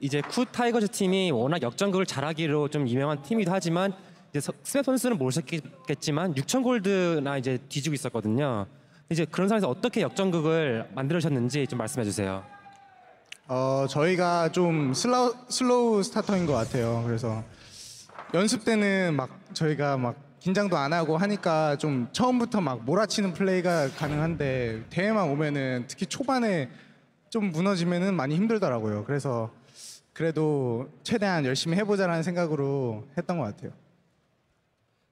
이제 KOO 타이거즈 팀이 워낙 역전극을 잘하기로 좀 유명한 팀이기도 하지만 이제 스맵 선수는 모르셨겠지만 6,000 골드나 이제 뒤지고 있었거든요. 이제 그런 상황에서 어떻게 역전극을 만들으셨는지 좀 말씀해 주세요. 저희가 좀 슬로우 스타터인 것 같아요. 그래서 연습 때는 막 저희가 막 긴장도 안 하고 하니까 좀 처음부터 막 몰아치는 플레이가 가능한데 대회만 오면은 특히 초반에 좀 무너지면은 많이 힘들더라고요. 그래서 그래도 최대한 열심히 해보자라는 생각으로 했던 것 같아요.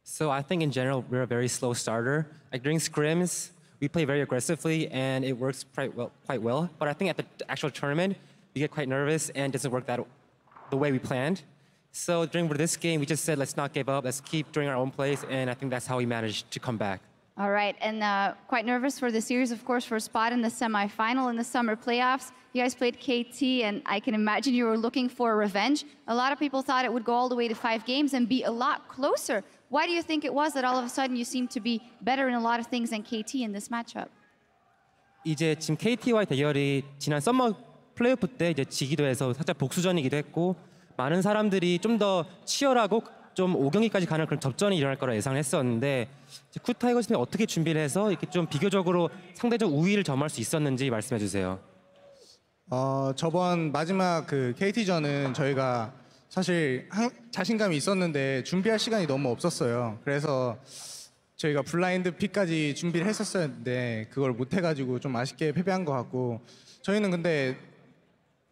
So I think in general we're a very slow starter. Like during scrims, we play very aggressively and it works quite well. But I think at the actual tournament, we get quite nervous and it doesn't work the way we planned. So during this game, we just said let's not give up, let's keep doing our own plays, and I think that's how we managed to come back. All right, and quite nervous for the series, of course, for a spot in the semifinal in the summer playoffs. You guys played KT, and I can imagine you were looking for revenge. A lot of people thought it would go all the way to 5 games and be a lot closer. Why do you think it was that all of a sudden you seem to be better in a lot of things than KT in this matchup? 이제 지금 KT와의 대결이 지난 썸머 플레이오프 때 이제 지기도 해서 살짝 복수전이기도 했고 많은 사람들이 좀 더 치열하고 좀 5경기까지 가는 그런 접전이 일어날 거라 예상을 했었는데 KOO 타이거즈는 어떻게 준비를 해서 이렇게 좀 비교적으로 상대적 우위를 점할 수 있었는지 말씀해 주세요. 저번 마지막 그 KT전은 저희가 사실 자신감이 있었는데 준비할 시간이 너무 없었어요. 그래서 저희가 블라인드 픽까지 준비를 했었었는데 그걸 못 해가지고 좀 아쉽게 패배한 것 같고 저희는 근데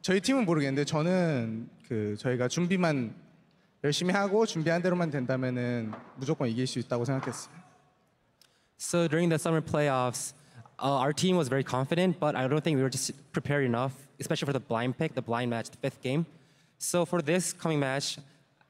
저희 팀은 모르겠는데 저는 그 저희가 준비만 열심히 하고 준비한 대로만 된다면은 무조건 이길 수 있다고 생각했어요. So during the summer playoffs, our team was very confident, but I don't think we were just prepared enough, especially for the blind pick, the blind match, the 5th game. So for this coming match,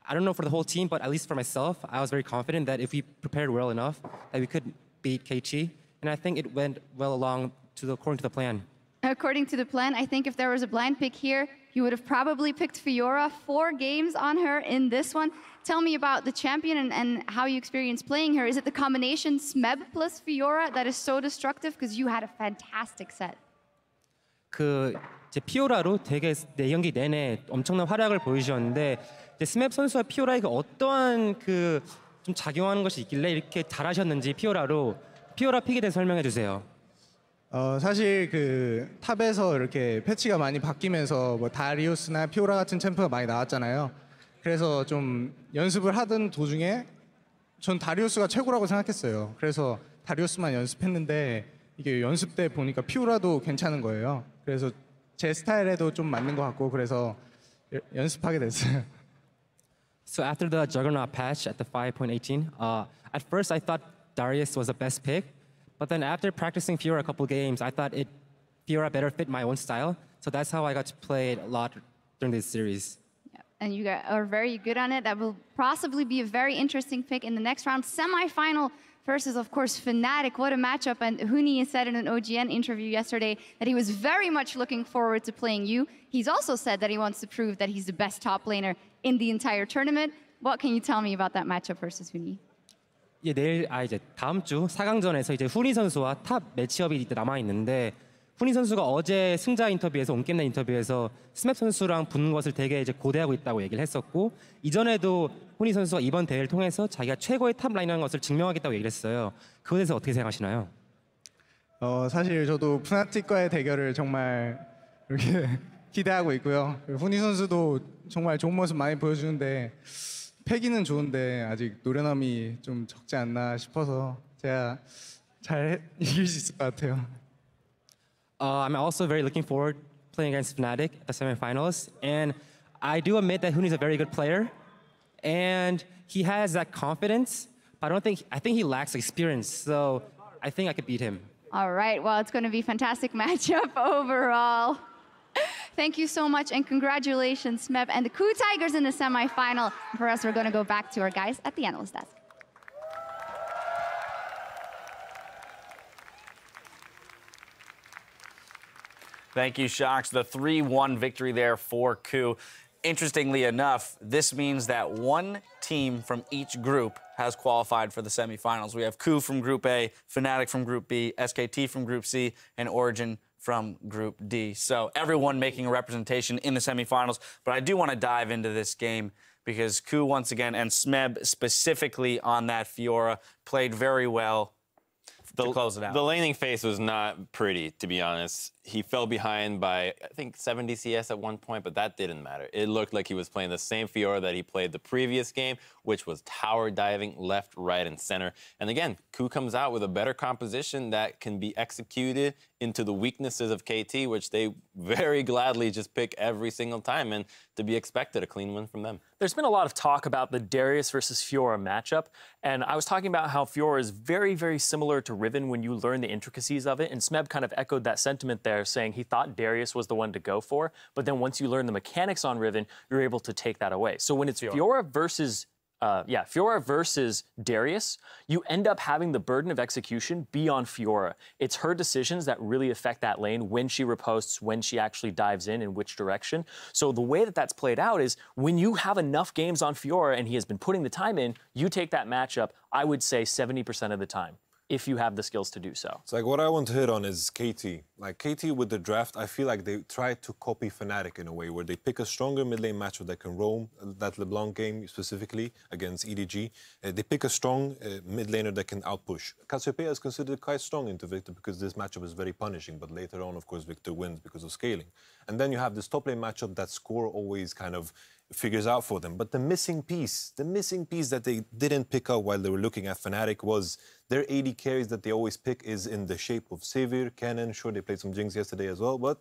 I don't know for the whole team, but at least for myself, I was very confident that if we prepared well enough, that we could beat KT, and I think it went well along according to the plan. According to the plan, I think if there was a blind pick here, you would have probably picked Fiora. 4 games on her in this one. Tell me about the champion and how you experienced playing her. Is it the combination Smeb plus Fiora that is so destructive? Because you had a fantastic set. 그 이제 피오라로 되게 4경기 내내 엄청난 활약을 보여주셨는데 이제 스맵 선수와 피오라가 어떠한 그 좀 작용하는 것이 있길래 이렇게 잘하셨는지 피오라 픽에 대해서 설명해 주세요. 사실 그 탑에서 이렇게 패치가 많이 바뀌면서 뭐 다리우스나 피오라 같은 챔프가 많이 나왔잖아요. 그래서 좀 연습을 하던 도중에 전 다리우스가 최고라고 생각했어요. 그래서 다리우스만 연습했는데 이게 연습 때 보니까 피오라도 괜찮은 거예요. 그래서 제 스타일에도 좀 맞는 것 같고 그래서 연습하게 됐어요. So after the Juggernaut patch at the 5.18, at first I thought Darius was the best pick, but then after practicing Fiora a couple games, I thought Fiora better fit my own style. So that's how I got to play it a lot during this series. Yeah, and you are very good on it. That will possibly be a very interesting pick in the next round. Semi-final versus, of course, Fnatic. What a matchup. And Huni said in an OGN interview yesterday that he was very much looking forward to playing you. He's also said that he wants to prove that he's the best top laner in the entire tournament. What can you tell me about that matchup versus Huni? 예, 내일 이제 다음 주 4강전에서 이제 후니 선수와 탑 매치업이 남아 있는데 후니 선수가 어제 승자 인터뷰에서 온게임넷 인터뷰에서 스맵 선수랑 붙는 것을 되게 이제 고대하고 있다고 얘기를 했었고 이전에도 후니 선수가 이번 대회를 통해서 자기가 최고의 탑 라이너인 것을 증명하겠다고 얘기를 했어요. 그거에 대해서 어떻게 생각하시나요? 사실 저도 푸나틱과의 대결을 정말 이렇게 기대하고 있고요. 후니 선수도 정말 좋은 모습 많이 보여주는데 패기는 좋은데 아직 노련함이 좀 적지 않나 싶어서 제가 잘 이길 수 있을 것 같아요. I'm also very looking forward playing against Fnatic at the semifinals, and I do admit that Hooni's a very good player, and he has that confidence. But I think he lacks experience, so I think I could beat him. All right, well, it's going to be a fantastic matchup overall. Thank you so much, and congratulations, Smeb and the KOO Tigers in the semifinal. For us, we're going to go back to our guys at the analyst desk. Thank you, Shox. The 3-1 victory there for KOO. Interestingly enough, this means that one team from each group has qualified for the semifinals. We have KOO from Group A, Fnatic from Group B, SKT from Group C, and Origin from Group D. So everyone making a representation in the semifinals. But I do want to dive into this game because KOO once again, and Smeb specifically on that Fiora, played very well to close it out. The laning phase was not pretty, to be honest. He fell behind by, I think, 70 CS at one point, but that didn't matter. It looked like he was playing the same Fiora that he played the previous game, which was tower diving left, right, and center. And again, KOO comes out with a better composition that can be executed into the weaknesses of KT, which they very gladly just pick every single time, and to be expected, a clean win from them. There's been a lot of talk about the Darius versus Fiora matchup, and I was talking about how Fiora is very, very similar to Riven when you learn the intricacies of it, and Smeb kind of echoed that sentiment there, saying he thought Darius was the one to go for, but then once you learn the mechanics on Riven, you're able to take that away. So when it's Fiora versus Darius, you end up having the burden of execution be on Fiora. It's her decisions that really affect that lane, when she riposts, when she actually dives in which direction. So the way that that's played out is when you have enough games on Fiora and he has been putting the time in, you take that matchup, I would say 70% of the time, if you have the skills to do so. So like what I want to hit on is KT. Like KT with the draft, I feel like they tried to copy Fnatic in a way where they pick a stronger mid lane matchup that can roam, that LeBlanc game specifically against EDG. They pick a strong mid laner that can outpush. Cassiopeia is considered quite strong into Victor because this matchup is very punishing, but later on, of course, Victor wins because of scaling. And then you have this top lane matchup that Score always kind of figures out for them. But the missing piece that they didn't pick up while they were looking at Fnatic was their AD carries that they always pick is in the shape of Sivir, Cannon. Sure, they played some Jinx yesterday as well, but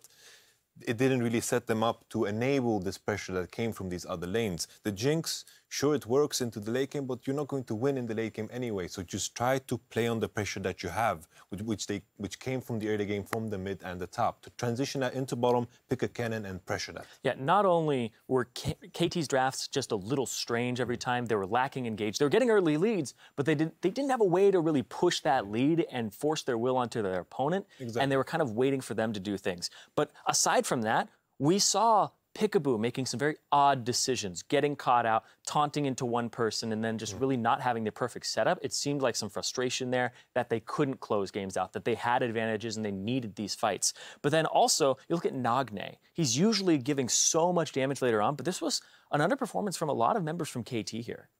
it didn't really set them up to enable this pressure that came from these other lanes. The Jinx, sure, it works into the late game, but you're not going to win in the late game anyway. So just try to play on the pressure that you have, which came from the early game, from the mid and the top. To transition that into bottom, pick a cannon and pressure that. Yeah, not only were KT's drafts just a little strange every time, they were lacking engage. They were getting early leads, but they didn't have a way to really push that lead and force their will onto their opponent. Exactly. And they were kind of waiting for them to do things. But aside from that, we saw Peekaboo making some very odd decisions, getting caught out, taunting into one person, and then just really not having the perfect setup. It seemed like some frustration there that they couldn't close games out, that they had advantages and they needed these fights. But then also, you look at Nagne. He's usually giving so much damage later on, but this was an underperformance from a lot of members from KT here.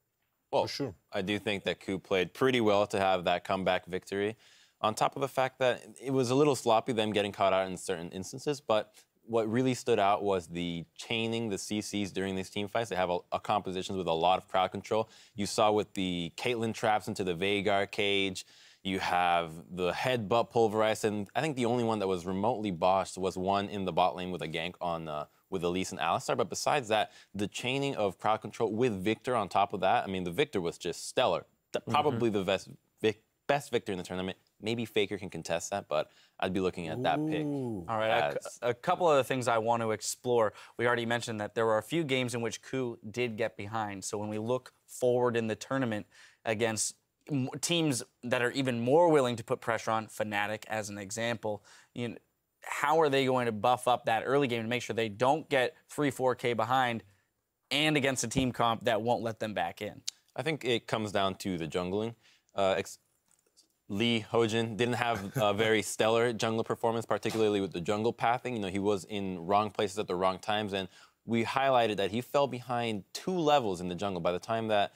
Well, sure. I do think that KOO played pretty well to have that comeback victory. On top of the fact that it was a little sloppy, them getting caught out in certain instances, but what really stood out was the chaining the CCs during these team fights. They have a compositions with a lot of crowd control. You saw with the Caitlyn traps into the Veigar cage. You have the headbutt pulverized, and I think the only one that was remotely botched was one in the bot lane with a gank on with Elise and Alistar. But besides that, the chaining of crowd control with Victor on top of that, I mean, the Victor was just stellar. Probably the best Victor in the tournament. Maybe Faker can contest that, but I'd be looking at that pick. All right, a couple other things I want to explore. We already mentioned that there were a few games in which KOO did get behind. So when we look forward in the tournament against teams that are even more willing to put pressure on, Fnatic as an example, you know, how are they going to buff up that early game to make sure they don't get 3-4K behind and against a team comp that won't let them back in? I think it comes down to the jungling. Lee Hojin didn't have a very stellar jungler performance, particularly with the jungle pathing. You know, he was in wrong places at the wrong times, and we highlighted that he fell behind 2 levels in the jungle. By the time that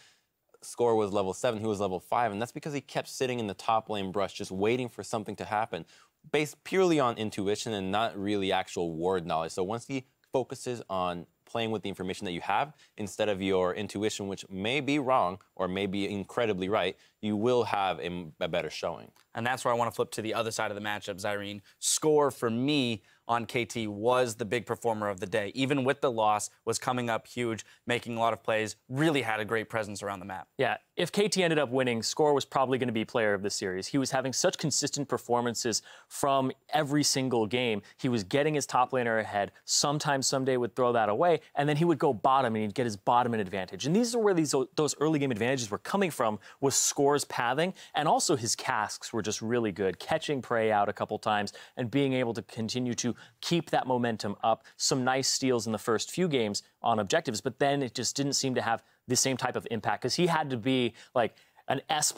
Score was level 7, he was level 5, and that's because he kept sitting in the top lane brush, just waiting for something to happen, based purely on intuition and not really actual ward knowledge. So once he focuses on playing with the information that you have instead of your intuition, which may be wrong or may be incredibly right, you will have a better showing. And that's where I want to flip to the other side of the matchup, Zyrene. Score, for me, on KT was the big performer of the day. Even with the loss, was coming up huge, making a lot of plays, really had a great presence around the map. Yeah, if KT ended up winning, Score was probably going to be player of the series. He was having such consistent performances from every single game. He was getting his top laner ahead. Sometimes, someday would throw that away, and then he would go bottom, and he'd get his bottom advantage. And these are where those early game advantages were coming from, was Score's pathing, and also his casks were just really good, catching prey out a couple times and being able to continue to keep that momentum up. Some nice steals in the first few games on objectives, but then it just didn't seem to have the same type of impact because he had to be like an S++,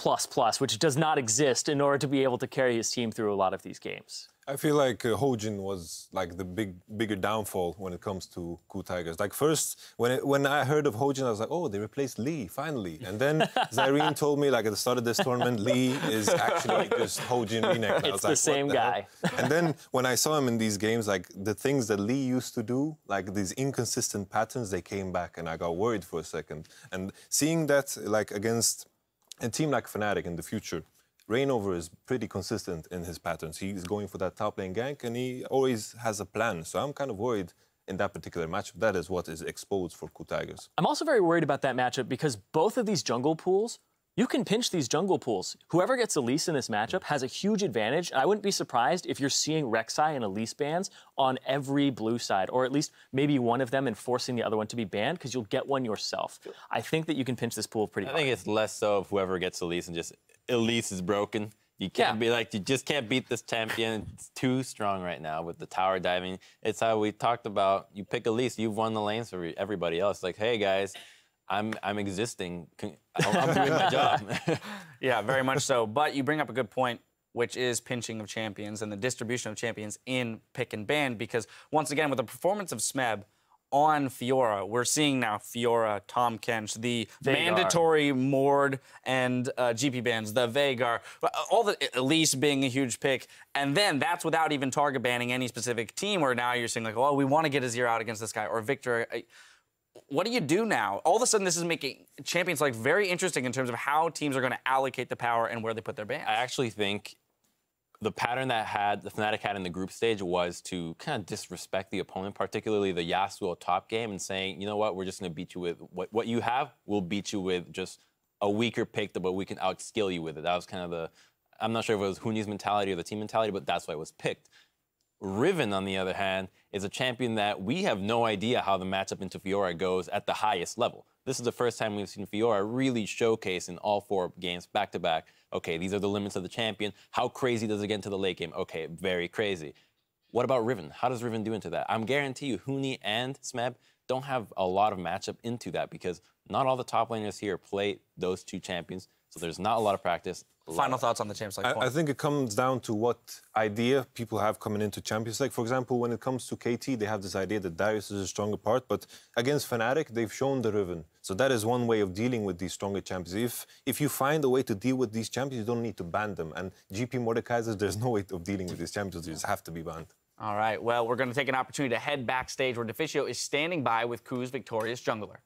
which does not exist in order to be able to carry his team through a lot of these games. I feel like Hojin was like the bigger downfall when it comes to KOO Tigers. Like first, when I heard of Hojin, I was like, oh, they replaced Lee, finally. And then Zyrene told me, like at the start of this tournament, Lee is actually just Hojin Renek. It's the same guy. And then when I saw him in these games, like the things that Lee used to do, like these inconsistent patterns, they came back and I got worried for a second. And seeing that like against a team like Fnatic in the future, Reignover is pretty consistent in his patterns. He's going for that top lane gank, and he always has a plan. So I'm kind of worried in that particular matchup. That is what is exposed for KOO Tigers. I'm also very worried about that matchup because both of these jungle pools, you can pinch these jungle pools. Whoever gets Elise in this matchup has a huge advantage. I wouldn't be surprised if you're seeing Rek'Sai and Elise bans on every blue side, or at least maybe one of them and forcing the other one to be banned because you'll get one yourself. I think that you can pinch this pool pretty hard. I think it's less so of whoever gets Elise and just Elise is broken. You can't be like, you just can't beat this champion. It's too strong right now with the tower diving. It's how we talked about, you pick Elise, you've won the lanes for everybody else. Like, hey guys, I'm existing. I'm doing my job. Yeah, very much so. But you bring up a good point, which is pinching of champions and the distribution of champions in pick and ban, because once again, with the performance of Smeb on Fiora, we're seeing now Fiora, Tahm Kench, the Veigar. mandatory Mord and GP bans, the Veigar, all the Elise being a huge pick, and then that's without even target banning any specific team, where now you're saying like, oh, we want to get Azir out against this guy, or Victor. What do you do now? All of a sudden, this is making champions like very interesting in terms of how teams are going to allocate the power and where they put their bans. I actually think the pattern that the Fnatic had in the group stage was to kind of disrespect the opponent, particularly the Yasuo top game, and saying, you know what, we're just going to beat you with what you have. We'll beat you with just a weaker pick, but we can outskill you with it. That was kind of I'm not sure if it was Huni's mentality or the team mentality, but that's why it was picked. Riven, on the other hand, is a champion that we have no idea how the matchup into Fiora goes at the highest level. This is the first time we've seen Fiora really showcase in all 4 games back-to-back. Okay, these are the limits of the champion. How crazy does it get into the late game? Okay, very crazy. What about Riven? How does Riven do into that? I'm guarantee you Huni and Smeb don't have a lot of matchup into that because not all the top laners here play those 2 champions, so there's not a lot of practice. Final thoughts on the Champions League? I think it comes down to what idea people have coming into Champions League. For example, when it comes to KT, they have this idea that Darius is a stronger part, but against Fnatic, they've shown the Riven. So that is one way of dealing with these stronger champions. If you find a way to deal with these champions, you don't need to ban them. And GP Mordekaisers, there's no way of dealing with these champions. They just have to be banned. All right, well, we're going to take an opportunity to head backstage where Deficio is standing by with KOO's victorious jungler.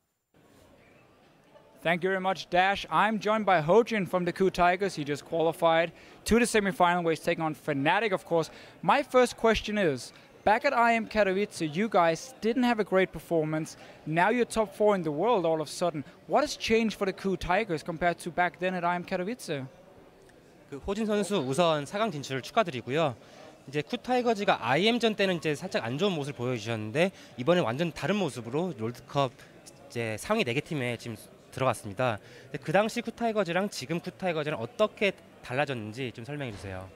Thank you very much, Dash. I'm joined by Hojin from the KOO Tigers. He just qualified to the semifinal where he's taking on Fnatic, of course. My first question is, back at IM Katowice, you guys didn't have a great performance. Now you're top 4 in the world all of a sudden. What has changed for the KOO Tigers compared to back then at IM Katowice? 호진 선수 우선 4강 진출을 축하드리고요. 이제 KOO 타이거즈가 IM전 때는 이제 살짝 안 좋은 모습을 보여주셨는데 이번에 완전 다른 모습으로 롤드컵 이제 상위 4개 팀에 지금 들어갔습니다. 그 당시 KOO 타이거즈랑 지금 KOO 타이거즈는 어떻게 달라졌는지 좀 설명해 주세요.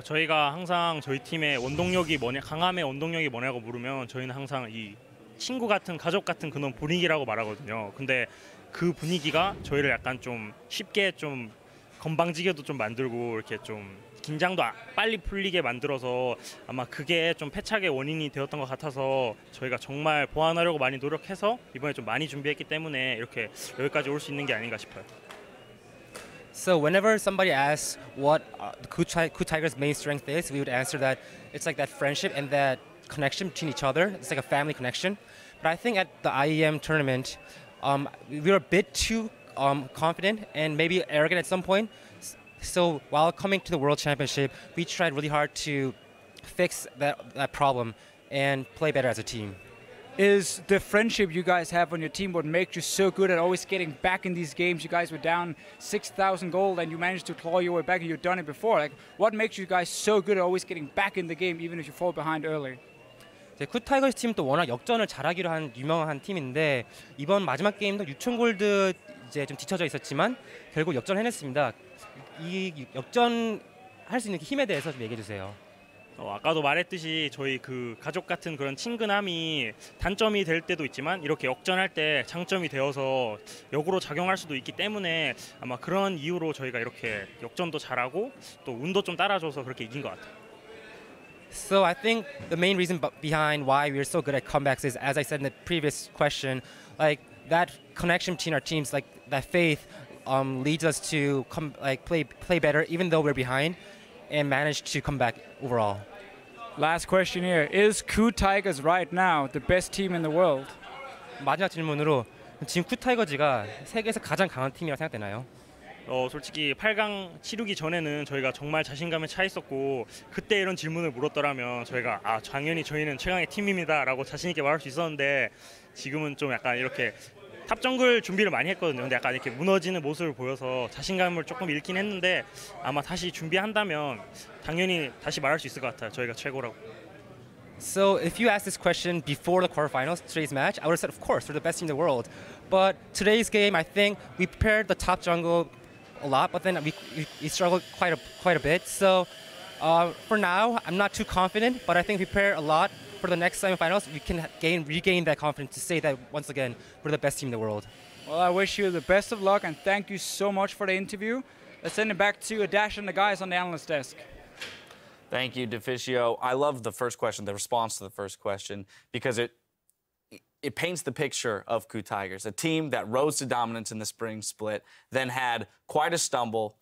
저희가 항상 저희 팀의 원동력이 뭐냐, 강함의 원동력이 뭐냐고 물으면 저희는 항상 이 친구 같은 가족 같은 그런 분위기라고 말하거든요. 근데 그 분위기가 저희를 약간 좀 쉽게 좀 건방지게도 좀 만들고 이렇게 좀 긴장도 빨리 풀리게 만들어서 아마 그게 좀 패착의 원인이 되었던 것 같아서 저희가 정말 보완하려고 많이 노력해서 이번에 좀 많이 준비했기 때문에 이렇게 여기까지 올 수 있는 게 아닌가 싶어요. So whenever somebody asks what the KOO Tigers' main strength is, we would answer that it's like that friendship and that connection between each other. It's like a family connection. But I think at the IEM tournament, we were a bit too confident and maybe arrogant at some point. So while coming to the World Championship, we tried really hard to fix that problem and play better as a team. Is the friendship you guys have on your team what makes you so good at always getting back in these games? You guys were down 6,000 gold and you managed to claw your way back, and you've done it before. Like, what makes you guys so good at always getting back in the game even if you fall behind early? 쿠타이거스 팀도 워낙 역전을 잘하기로 한 유명한 팀인데 이번 마지막 게임도 6천 골드 이제 좀 뒤쳐져 있었지만 결국 역전해냈습니다. 이 역전할 수 있는 힘에 대해서 좀 얘기해 주세요. 아까도 말했듯이 저희 그 가족 같은 그런 친근함이 단점이 될 때도 있지만 이렇게 역전할 때 장점이 되어서 역으로 작용할 수도 있기 때문에 아마 그런 이유로 저희가 이렇게 역전도 잘하고 또 운도 좀 따라줘서 그렇게 이긴 것 같아요. So I think the main reason behind why we're so good at comebacks is, as I said in the previous question, like that connection between our teams, like that faith, leads us to play better even though we're behind, and manage to come back overall. Last question here. Is KOO Tigers right now the best team in the world? 마지막 질문으로 지금 쿠 타이거즈가 세계에서 가장 강한 팀이라고 생각되나요? 솔직히 8강 치르기 전에는 저희가 정말 자신감에 차 있었고 그때 이런 질문을 물었더라면 저희가 당연히 저희는 최강의 팀입니다라고 자신 있게 말할 수 있었는데 지금은 좀 약간 이렇게 탑 정글 준비를 많이 했거든요. 근데 약간 이렇게 무너지는 모습을 보여서 자신감을 조금 잃긴 했는데 아마 다시 준비한다면 당연히 다시 말할 수 있을 것 같아요. 저희가 최고라고. So if you asked this question before the quarterfinals, today's match, I would have said, of course, we're the best team in the world. But today's game, I think we prepared the top jungle a lot, but then we struggled quite a bit. So for now, I'm not too confident, but I think we prepared a lot. For the next semifinals, we can regain that confidence to say that once again we're the best team in the world. Well, I wish you the best of luck and thank you so much for the interview. Let's send it back to Dash and the guys on the analyst desk. Thank you, Deficio. I love the first question, the response to the first question, because it paints the picture of KOO Tigers, a team that rose to dominance in the spring split, then had quite a stumble,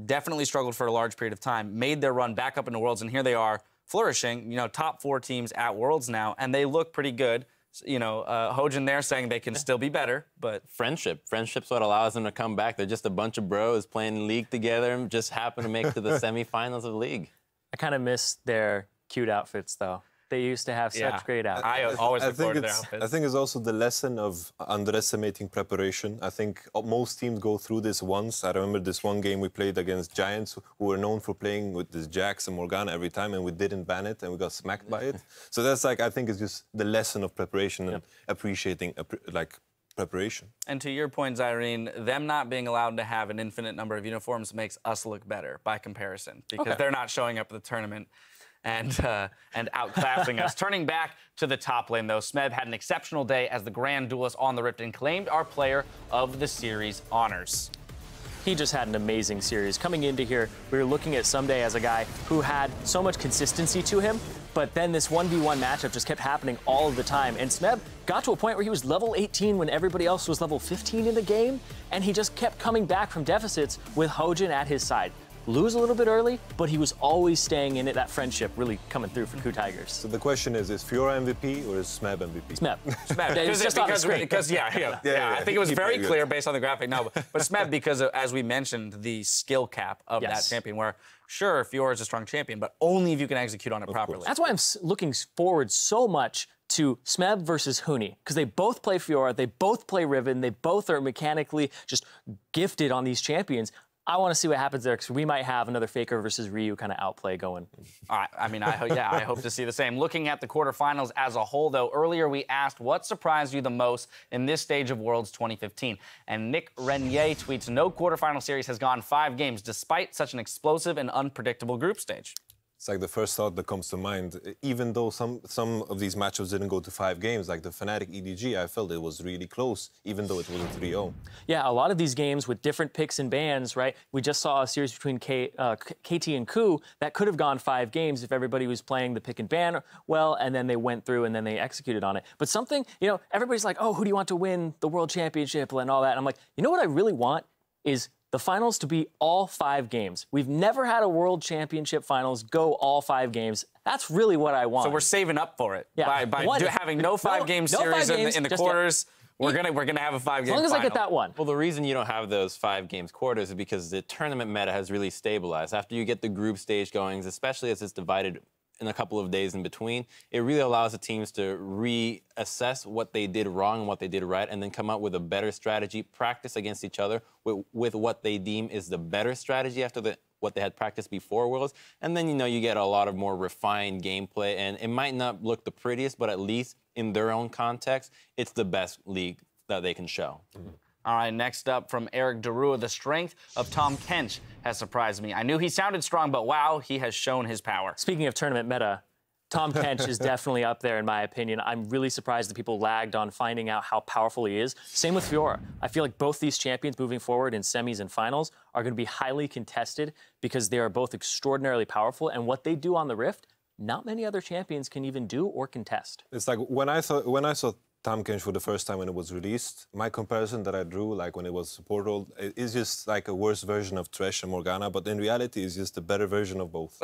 definitely struggled for a large period of time, made their run back up into Worlds, and here they are, flourishing, top 4 teams at Worlds now, and they look pretty good. Hojin there saying they can still be better, but... Friendship's what allows them to come back. They're just a bunch of bros playing League together and just happen to make it to the semifinals of League. I kind of miss their cute outfits, though. They used to have such great outfits. I always look forward to their outfits. I think it's also the lesson of underestimating preparation. I think most teams go through this once. I remember this one game we played against Giants, who were known for playing with this Jax and Morgana every time, and we didn't ban it, and we got smacked by it. So that's I think it's just the lesson of preparation and appreciating preparation. And to your point, Zyrene, them not being allowed to have an infinite number of uniforms makes us look better by comparison, because they're not showing up at the tournament and outclassing us. Turning back to the top lane, though, Smeb had an exceptional day as the Grand Duelist on the Rift and claimed our Player of the Series honors. He just had an amazing series. Coming into here, we were looking at Someday as a guy who had so much consistency to him, but then this 1v1 matchup just kept happening all of the time. And Smeb got to a point where he was level 18 when everybody else was level 15 in the game, and he just kept coming back from deficits with Hojin at his side. Lose a little bit early, but he was always staying in it. That friendship really coming through for KOO Tigers. So the question is Fiora MVP or is Smeb MVP? Smeb. It's just on the screen. I think it was very clear based on the graphic. No, but Smeb, because as we mentioned, the skill cap of that champion, where sure, Fiora is a strong champion, but only if you can execute on it properly. That's why I'm looking forward so much to Smeb versus Huni, because they both play Fiora, they both play Riven, they both are mechanically just gifted on these champions. I want to see what happens there, because we might have another Faker versus Ryu kind of outplay going. All right, I hope to see the same. Looking at the quarterfinals as a whole, though, earlier we asked what surprised you the most in this stage of Worlds 2015. And Nick Renier tweets, no quarterfinal series has gone 5 games, despite such an explosive and unpredictable group stage. It's like the first thought that comes to mind. Even though some of these matchups didn't go to 5 games, like the Fnatic EDG, I felt it was really close, even though it was a 3-0. Yeah, a lot of these games with different picks and bans, right? We just saw a series between KT and KOO that could have gone 5 games if everybody was playing the pick and ban well, and then they went through and then they executed on it. But something, everybody's like, oh, who do you want to win the World Championship and all that? And I'm like, you know what I really want is the finals to be all 5 games. We've never had a World Championship finals go all 5 games. That's really what I want. So we're saving up for it Yeah. by having no five-game series in the quarters. We're gonna have a 5-game. As long as final. I get that one. Well, the reason you don't have those 5 games quarters is because the tournament meta has really stabilized. After you get the group stage goings, especially as it's divided in a couple of days in between, it really allows the teams to reassess what they did wrong and what they did right, and then come up with a better strategy, practice against each other with what they deem is the better strategy after what they had practiced before Worlds. And then, you get a lot of more refined gameplay, and it might not look the prettiest, but at least in their own context, it's the best league that they can show. Mm-hmm. All right, next up from Eric Darua, the strength of Tom Kench has surprised me. I knew he sounded strong, but wow, he has shown his power. Speaking of tournament meta, Tom Kench is definitely up there in my opinion. I'm really surprised that people lagged on finding out how powerful he is. Same with Fiora. I feel like both these champions moving forward in semis and finals are going to be highly contested because they are both extraordinarily powerful, and what they do on the Rift, not many other champions can even do or contest. It's like when I saw Tom Kench for the first time when it was released, my comparison that I drew, like when it was supported, is just like a worse version of Thresh and Morgana, but in reality, it's just a better version of both.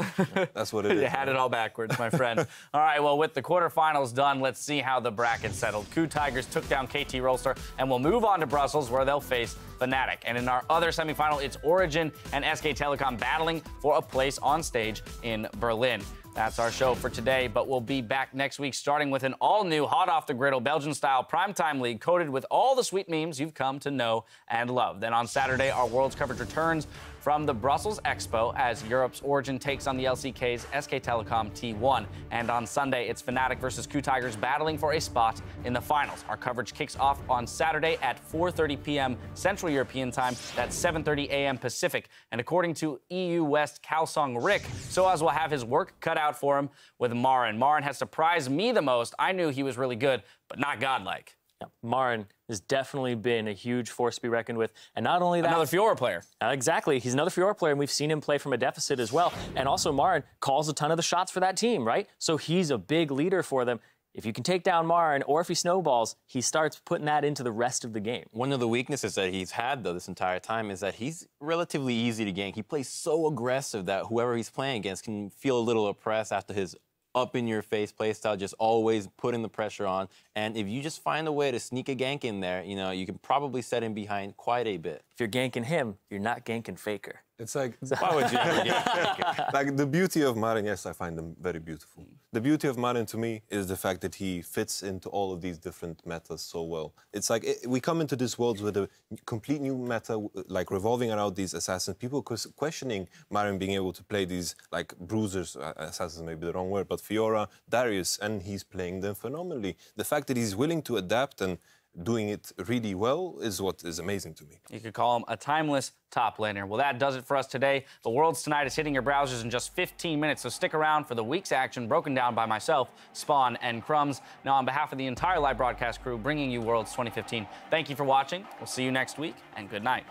That's what it is. You had it all backwards, my friend. All right, well, with the quarterfinals done, let's see how the bracket settled. KOO Tigers took down KT Rolster, and we'll move on to Brussels, where they'll face Fnatic. And in our other semifinal, it's Origin and SK Telecom battling for a place on stage in Berlin. That's our show for today, but we'll be back next week starting with an all-new, hot-off-the-griddle, Belgian-style primetime league coated with all the sweet memes you've come to know and love. Then on Saturday, our Worlds coverage returns from the Brussels Expo as Europe's Origin takes on the LCK's SK Telecom T1. And on Sunday, it's Fnatic versus KOO Tigers battling for a spot in the finals. Our coverage kicks off on Saturday at 4:30 p.m. Central European Time. That's 7:30 a.m. Pacific. And according to EU West Kalsong Rick, Soaz will have his work cut out for him with Marin. Marin has surprised me the most. I knew he was really good, but not godlike. Yeah, Marin has definitely been a huge force to be reckoned with. And not only that... Another Fiora player. Exactly. He's another Fiora player, and we've seen him play from a deficit as well. And also, Marin calls a ton of the shots for that team, right? So he's a big leader for them. If you can take down Marin, or if he snowballs, he starts putting that into the rest of the game. One of the weaknesses that he's had, though, this entire time is that he's relatively easy to gank. He plays so aggressive that whoever he's playing against can feel a little oppressed after his up-in-your-face playstyle, just always putting the pressure on. And if you just find a way to sneak a gank in there, you can probably set him behind quite a bit. If you're ganking him, you're not ganking Faker. It's like, why would you ever get Faker? Like the beauty of Marin, yes, I find them very beautiful. The beauty of Marin to me is the fact that he fits into all of these different metas so well. It's like we come into this world with a complete new meta, like revolving around these assassins. People questioning Marin being able to play these like bruisers, assassins may be the wrong word, but Fiora, Darius, and he's playing them phenomenally. The fact that he's willing to adapt and doing it really well is what is amazing to me. You could call him a timeless top laner. Well, that does it for us today. The Worlds tonight is hitting your browsers in just 15 minutes, so stick around for the week's action broken down by myself, Spawn, and Crumbs. Now, on behalf of the entire live broadcast crew bringing you Worlds 2015, thank you for watching. We'll see you next week, and good night.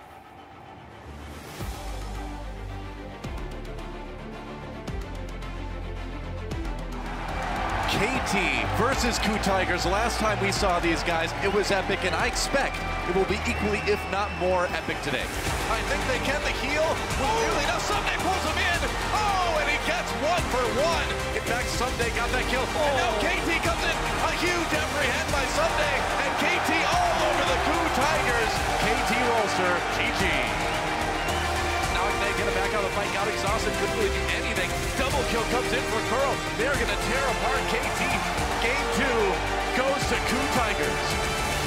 KT versus KOO Tigers. Last time we saw these guys, it was epic, and I expect it will be equally, if not more, epic today. I think they can. The heal was nearly enough. Sunday pulls him in. Oh, and he gets 1-for-1. In fact, Sunday got that kill. And now KT comes in. A huge apprehend by Sunday, and KT all over the KOO Tigers. KT Rolster, GG. Now they get back out of the fight, got exhausted, couldn't really do anything. Double kill comes in for Curl. They're going to tear apart KT. Game 2 goes to KOO Tigers.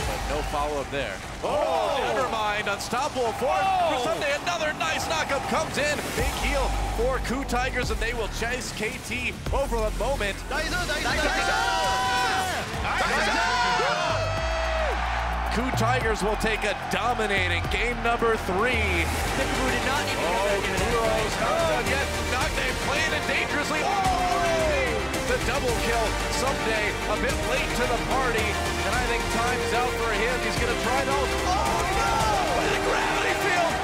But no follow-up there. Oh, never mind. Unstoppable for Sunday. Another nice knockup comes in. Big heal for KOO Tigers, and they will chase KT over the moment. KOO Tigers will take a dominating game number 3. Pickaboo did not even Yet Nagne playing it dangerously. The double kill someday a bit late to the party, and I think time's out for him. He's going to try those. Oh no! By the gravity field,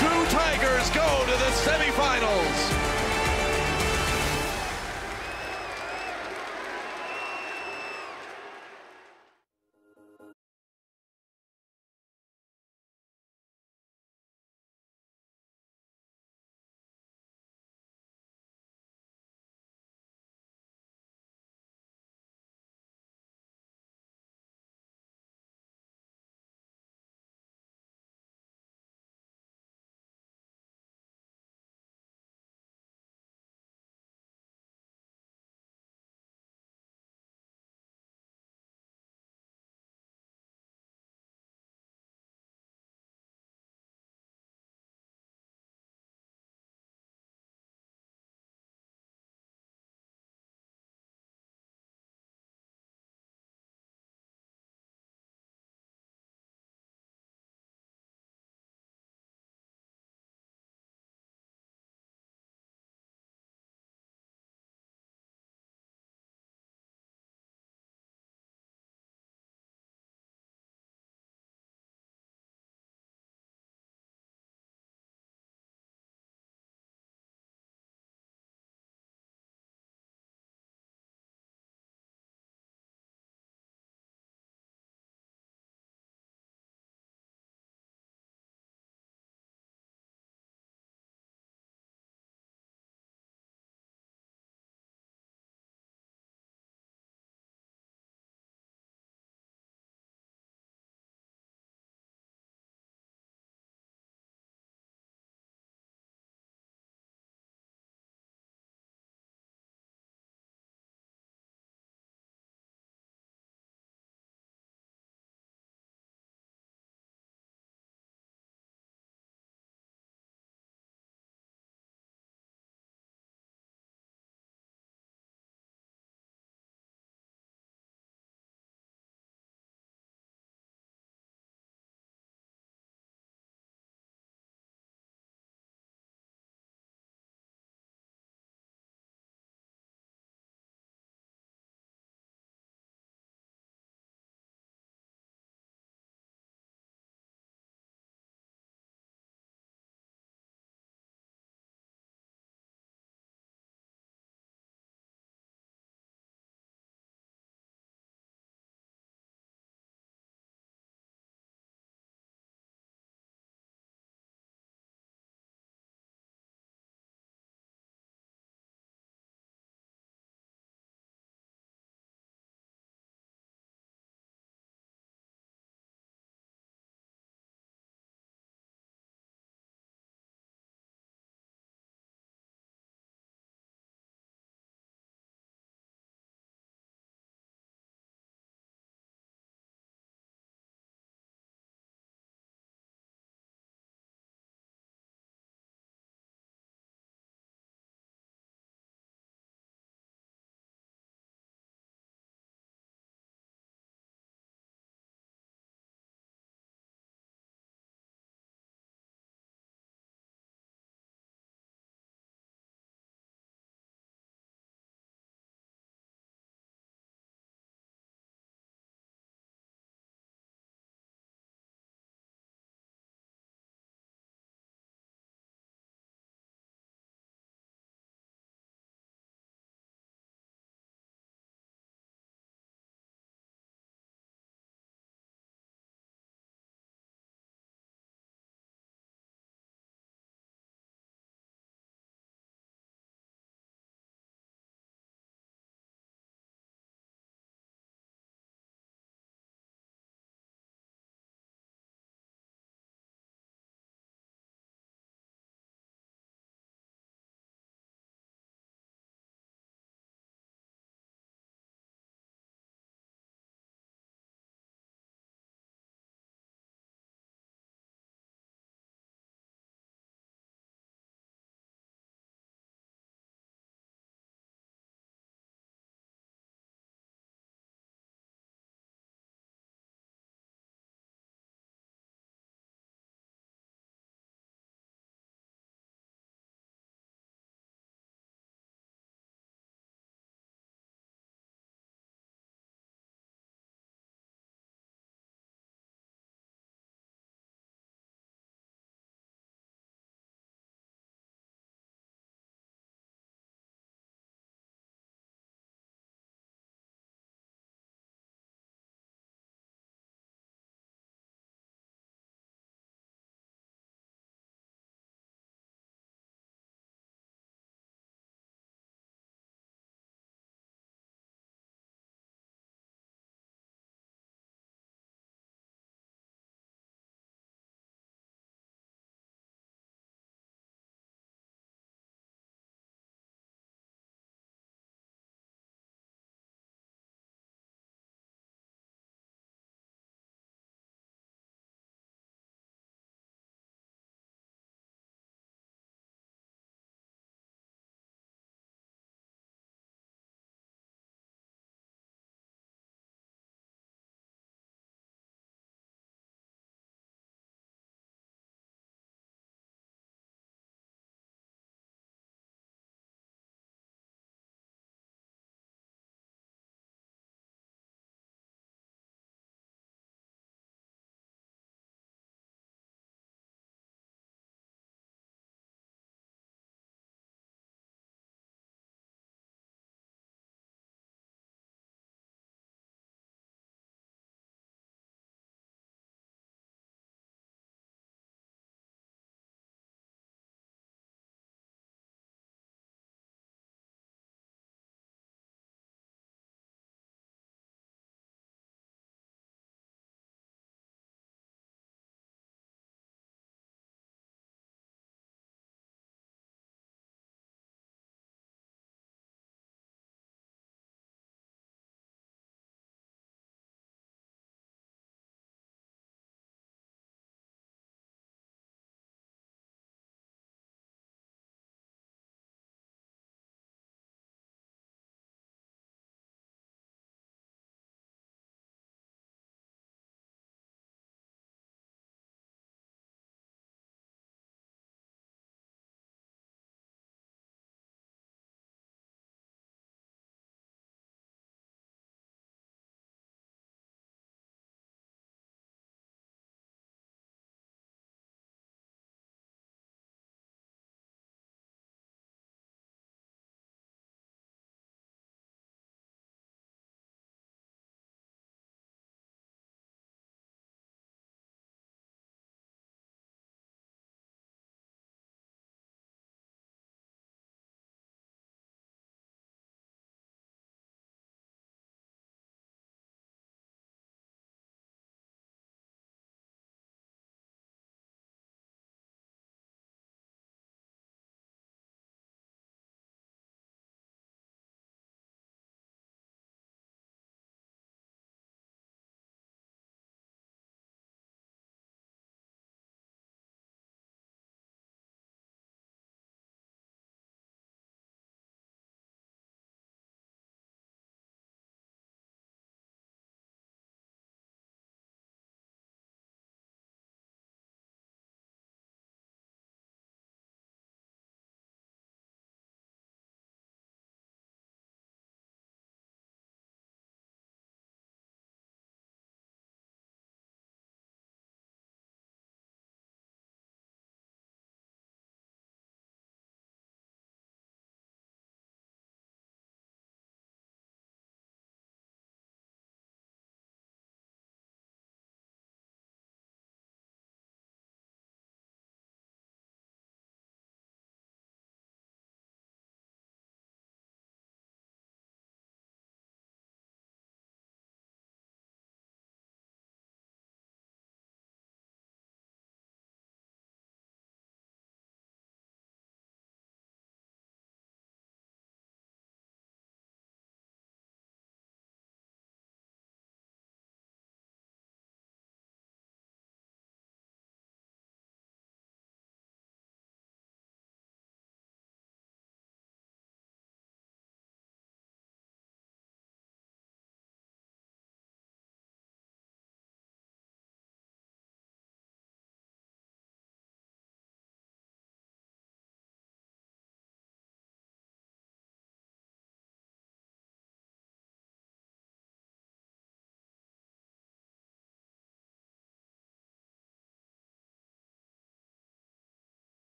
KOO Tigers go to the semifinals.